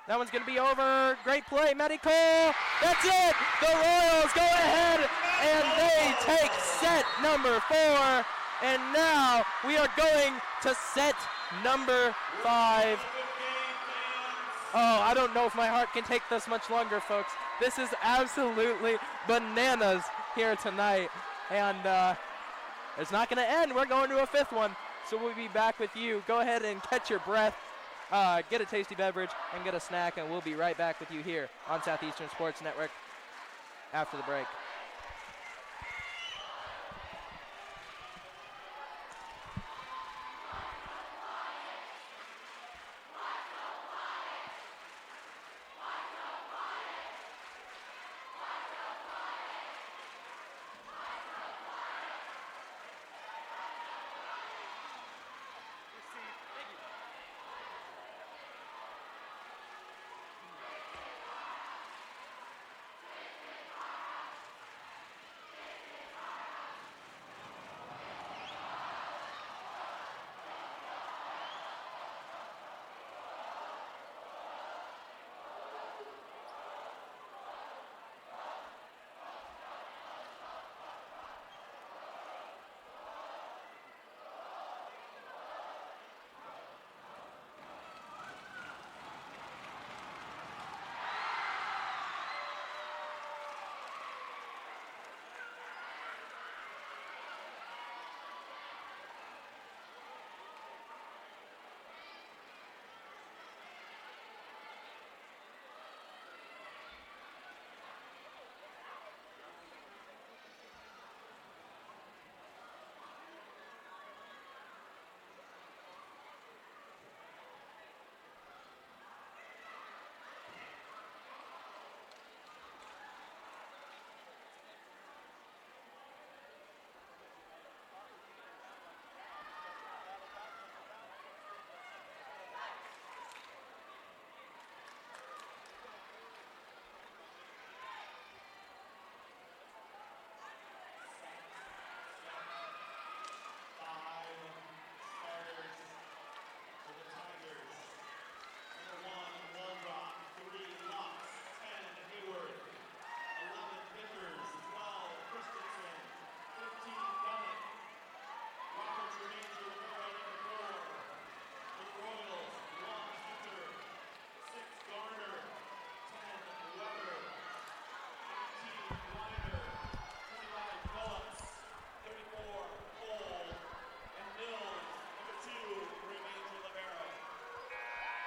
That one's going to be over. Great play, Maddie Cole. That's it. The Royals go ahead, and they take set number 4. And now we are going to set number 5. Oh, I don't know if my heart can take this much longer, folks. This is absolutely bananas here tonight. And it's not going to end. We're going to a 5th one. So we'll be back with you. Go ahead and catch your breath. Get a tasty beverage and get a snack, and we'll be right back with you here on Southeastern Sports Network after the break.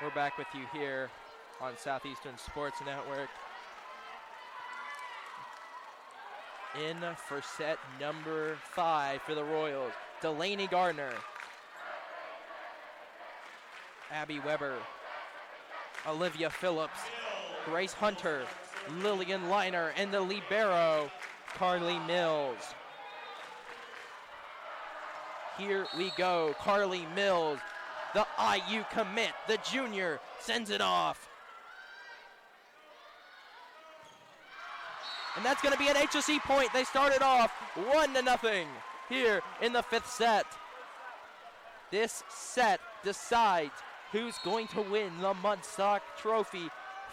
We're back with you here on Southeastern Sports Network. In for set number 5 for the Royals, Delaney Gardner, Abby Weber, Olivia Phillips, Grace Hunter, Lillian Liner, and the libero, Carly Mills. Here we go, Carly Mills, the IU commit, the junior, sends it off. And that's going to be an HSE point. They started off 1-0 here in the 5th set. This set decides who's going to win the Mudsock Trophy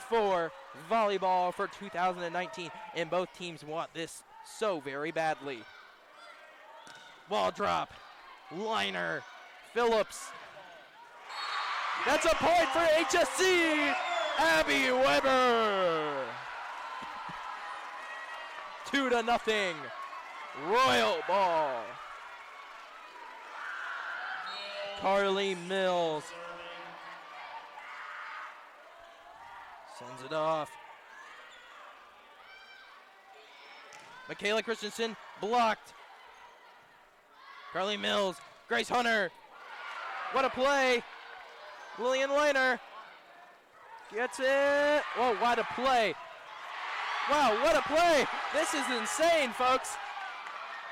for volleyball for 2019. And both teams want this so very badly. Ball drop, Liner, Phillips. That's a point for HSE, Abby Weber. 2-0, Royal ball. Carly Mills sends it off. Michaela Christensen blocked. Carly Mills, Grace Hunter. What a play. Lillian Liner gets it. Whoa, what a play. Wow, what a play. This is insane, folks.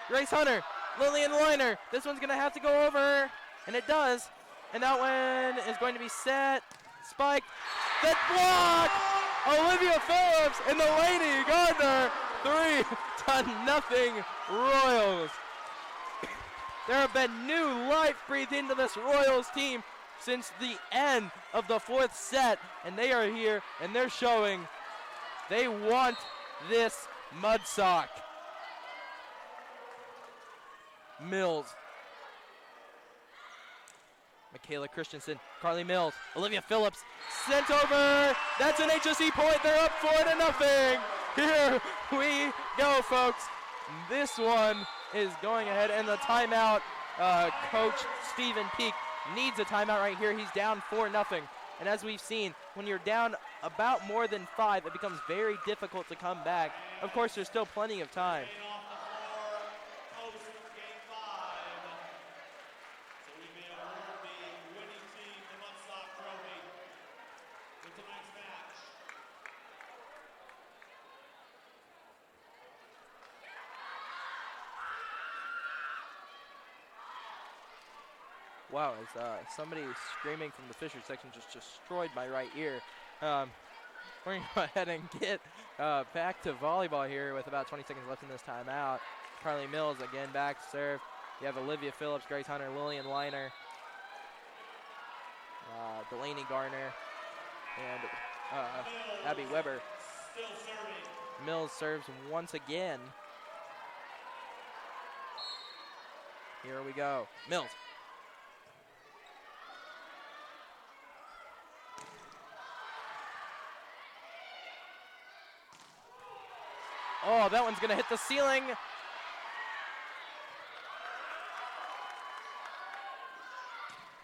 Grace Hunter, Lillian Liner. This one's going to have to go over, and it does. And that one is going to be set, spiked. That block! Olivia Phillips and Delaney Gardner. 3-0 Royals. There have been new life breathed into this Royals team since the end of the 4th set, and they are here and they're showing they want this Mudsock. Mills. Michaela Christensen, Carly Mills, Olivia Phillips, sent over. That's an HSE point. They're up 4-0. Here we go, folks. This one is going ahead, and the timeout. Coach Stephen Peak needs a timeout right here. He's down 4-0. And as we've seen, when you're down about more than 5, it becomes very difficult to come back. Of course, there's still plenty of time. Wow, as somebody screaming from the Fisher section just destroyed my right ear. We're going to go ahead and get back to volleyball here with about 20 seconds left in this timeout. Carly Mills again back to serve. You have Olivia Phillips, Grace Hunter, Lillian Weiner, Delaney Garner, and Abby Weber. Mills serves once again. Here we go. Mills. Oh, that one's going to hit the ceiling.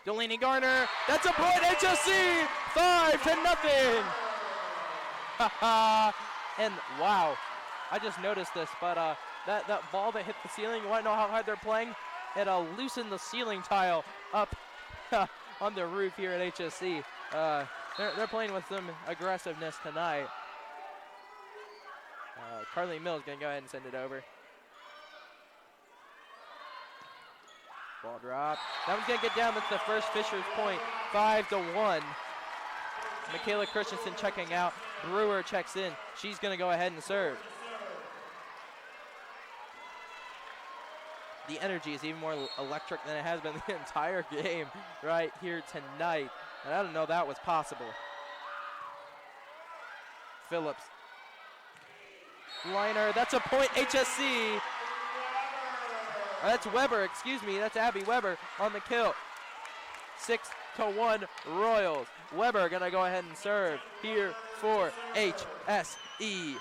Delaney Garner, that's a point, HSE, 5-0. And wow, I just noticed this, but that ball that hit the ceiling, you want to know how hard they're playing? It loosened the ceiling tile up on the roof here at HSE. They're playing with some aggressiveness tonight. Carly Mills going to go ahead and send it over. Ball drop. That one's going to get down. That's the first Fisher's point. 5-1. Michaela Christensen checking out. Brewer checks in. She's going to go ahead and serve. The energy is even more electric than it has been the entire game right here tonight. And I didn't know that was possible. Phillips. Liner, that's a point, HSE. That's Weber, excuse me, that's Abby Weber on the kill. 6-1 Royals. Weber gonna go ahead and serve here for HSE.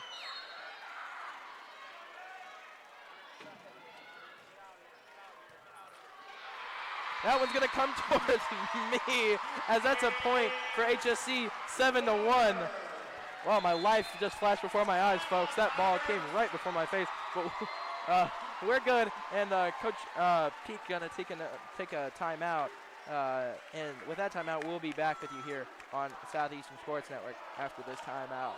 That one's gonna come towards me as that's a point for HSE, 7-1. Wow, my life just flashed before my eyes, folks. That ball came right before my face. But we're good, and Coach Peak gonna take a timeout. And with that timeout, we'll be back with you here on Southeastern Sports Network after this timeout.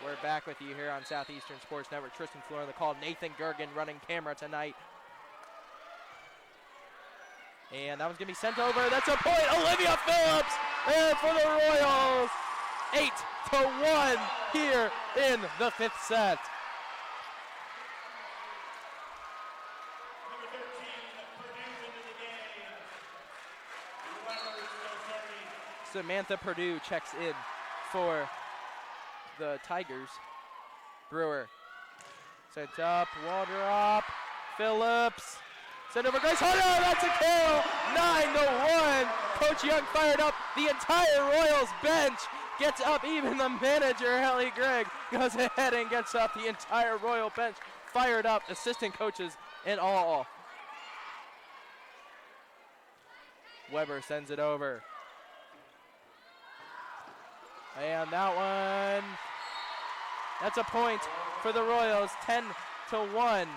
We're back with you here on Southeastern Sports Network. Tristan Fluhr on the call. Nathan Goergen running camera tonight. And that one's going to be sent over. That's a point. Olivia Phillips there for the Royals. 8-1 here in the 5th set. Number 13, Purdue's into the game. Weber still serving. Samantha Purdue checks in for the Tigers. Brewer sent up, wall drop, Phillips sent over Grace Hunter, that's a kill, 9-1. Coach Young fired up, the entire Royals bench gets up, even the manager, Ellie Gregg, goes ahead and gets up, the entire Royal bench fired up, assistant coaches and all. Weber sends it over. And that one That's a point for the Royals, 10-1.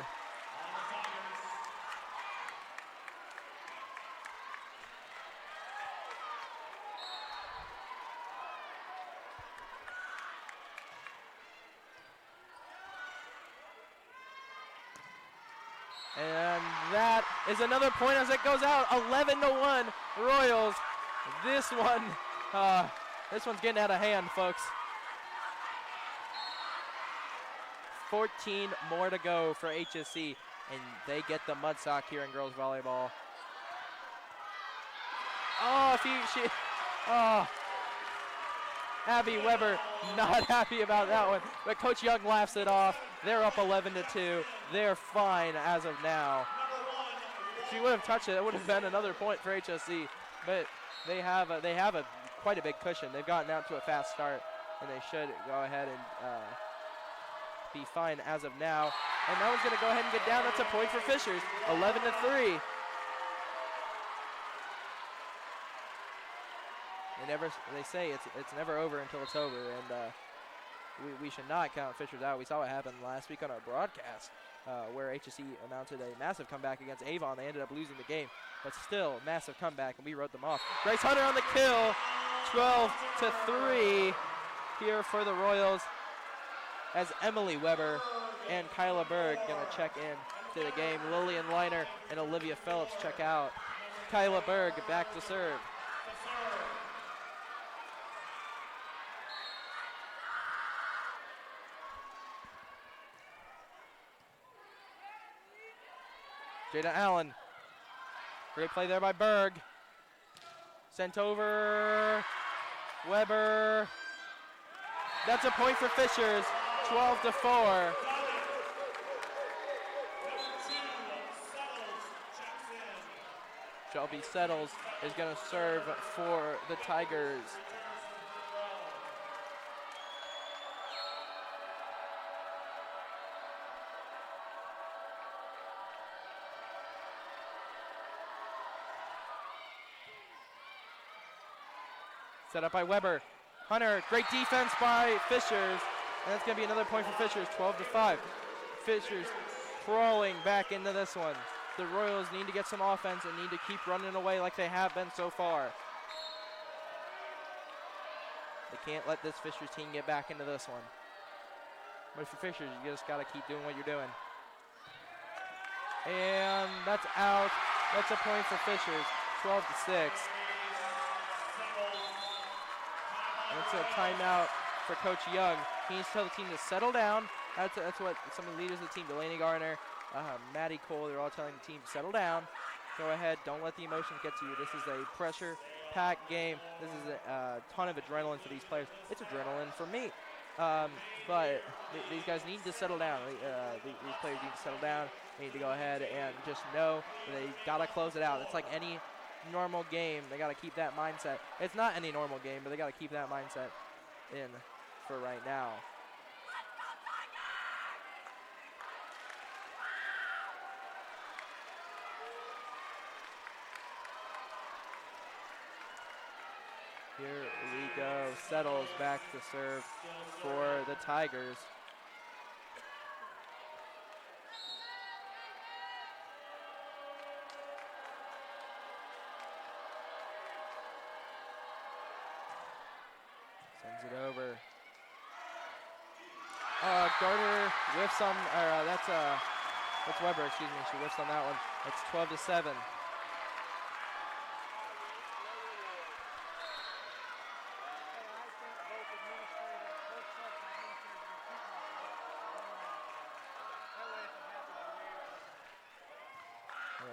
And that is another point as it goes out, 11-1 Royals. This one's getting out of hand, folks. 14 more to go for HSE, and they get the Mudsock here in girls volleyball. Abby Weber not happy about that one, but Coach Young laughs it off. They're up 11-2. They're fine as of now. If she would have touched it, it would have been another point for HSE, but they have quite a big cushion. They've gotten out to a fast start, and they should go ahead and be fine as of now. And that one's going to go ahead and get down. That's a point for Fishers, 11-3. They say it's never over until it's over, and we should not count Fishers out. We saw what happened last week on our broadcast, where HSE mounted a massive comeback against Avon. They ended up losing the game, but still massive comeback, and we wrote them off. Grace Hunter on the kill, 12-3 here for the Royals, as Emily Weber and Kyla Berg gonna check in to the game. Lillian Leiner and Olivia Phillips check out. Kyla Berg back to serve. Jada Allen. Great play there by Berg. Sent over. Weber. That's a point for Fishers. 12-4. Shelby Settles is going to serve for the Tigers. Set up by Weber. Hunter, great defense by Fishers. And that's going to be another point for Fishers, 12-5. Fishers crawling back into this one. The Royals need to get some offense and need to keep running away like they have been so far. They can't let this Fishers team get back into this one. But for Fishers, you just got to keep doing what you're doing. And that's out. That's a point for Fishers, 12-6. That's a timeout for Coach Young. He needs to tell the team to settle down. That's what some of the leaders of the team, Delaney Garner, Maddie Cole, they're all telling the team to settle down. Go ahead, don't let the emotions get to you. This is a pressure-packed game. This is a ton of adrenaline for these players. It's adrenaline for me. But these guys need to settle down. These players need to settle down. They need to go ahead and just know that they got to close it out. It's like any normal game. They got to keep that mindset. It's not any normal game, but they got to keep that mindset in for right now. Here we go. Settles back to serve for the Tigers. Sends it over. Gardner whiffs on, that's Weber, excuse me. She whiffs on that one. It's 12-7.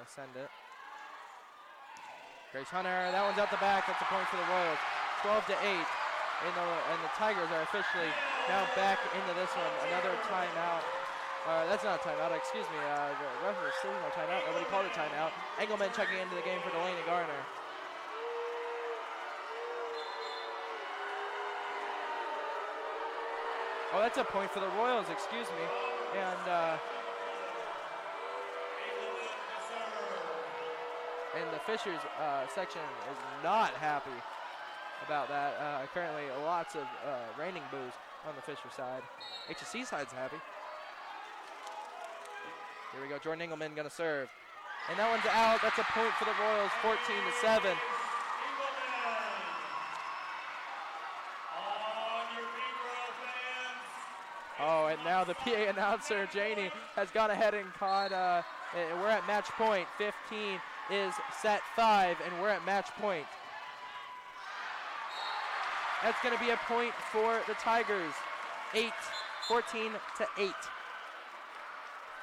Send it. Grace Hunter, that one's out the back. That's a point for the Royals. 12-8. And the Tigers are officially now back into this one. Another timeout. That's not a timeout, excuse me. The referee still no timeout. Nobody called a timeout. Engelman checking into the game for Delaney Garner. Oh, that's a point for the Royals, excuse me. And the Fishers section is not happy about that. Currently, lots of raining boos. on the Fisher side. HSE side's happy. Here we go. Jordan Engelman going to serve. And that one's out. That's a point for the Royals, 14-7. Oh, and now the PA announcer, Janie, has gone ahead and caught, we're at match point. 15 is set 5, and we're at match point. That's going to be a point for the Tigers. 14-8.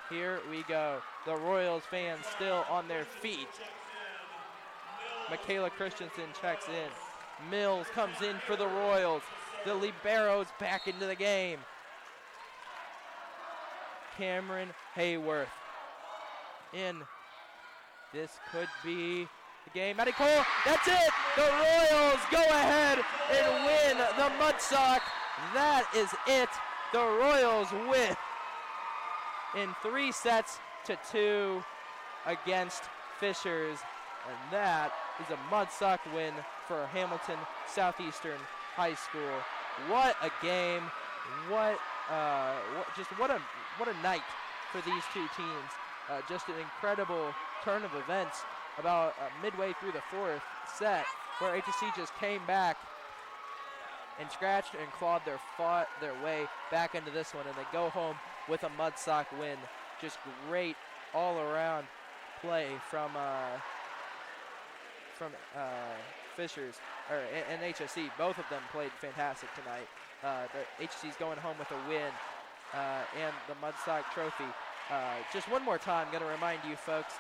Here we go. The Royals fans still on their feet. Michaela Christensen checks in. Mills comes in for the Royals. The libero's back into the game. Cameron Hayworth in. This could be the game. Maddie Cole, that's it! The Royals go ahead and win the Mudsock. That is it. The Royals win in 3-2 against Fishers. And that is a Mudsock win for Hamilton Southeastern High School. What a game. What a night for these two teams. Just an incredible turn of events about midway through the fourth set, where HSE just came back and scratched and clawed their way back into this one, and they go home with a Mudsock win. Just great all-around play from Fishers and HSE. Both of them played fantastic tonight. The HSE's going home with a win and the Mudsock trophy. Just one more time, I'm going to remind you folks,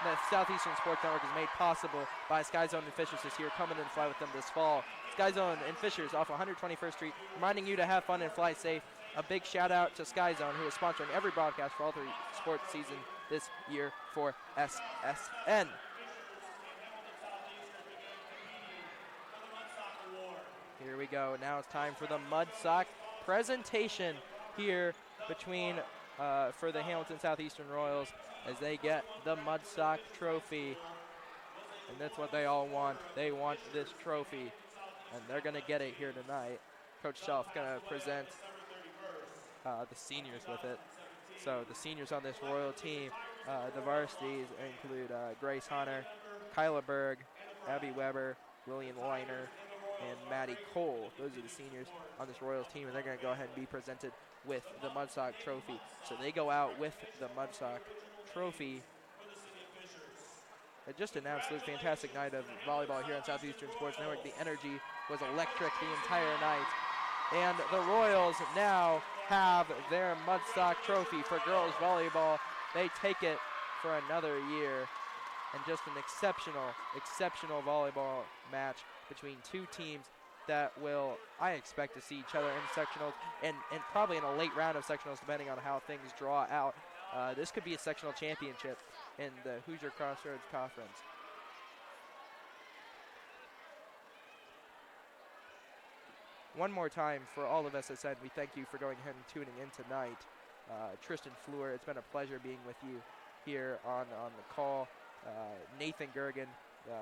the Southeastern Sports Network is made possible by Sky Zone and Fishers this year. Come in and fly with them this fall. Sky Zone and Fishers off 121st Street, reminding you to have fun and fly safe. A big shout out to Sky Zone, who is sponsoring every broadcast for all three sports season this year for SSN. Here we go. Now it's time for the Mudsock presentation here between for the Hamilton Southeastern Royals as they get the Mudsock trophy. And that's what they all want. They want this trophy, and they're going to get it here tonight. Coach Shelf going to present the seniors with it. So the seniors on this Royal team, the varsities include Grace Hunter, Kyla Berg, Abby Weber, William Weiner, and Maddie Cole. Those are the seniors on this Royals team, and they're going to go ahead and be presented with the Mudsock trophy. So they go out with the Mudsock trophy. Just an absolute fantastic night of volleyball here on Southeastern Sports Network. The energy was electric the entire night. And the Royals now have their Mudsock trophy for girls volleyball. They take it for another year. And just an exceptional volleyball match between two teams that will, I expect to see each other in sectionals and probably in a late round of sectionals, depending on how things draw out. This could be a sectional championship in the Hoosier Crossroads Conference. One more time for all of SSN, we thank you for going ahead and tuning in tonight. Tristan Fluhr, it's been a pleasure being with you here on the call. Nathan Goergen,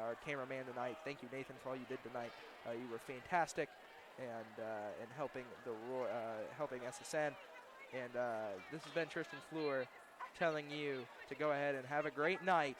our cameraman tonight. Thank you, Nathan, for all you did tonight. You were fantastic and helping helping SSN. And this has been Tristan Fluhr telling you to go ahead and have a great night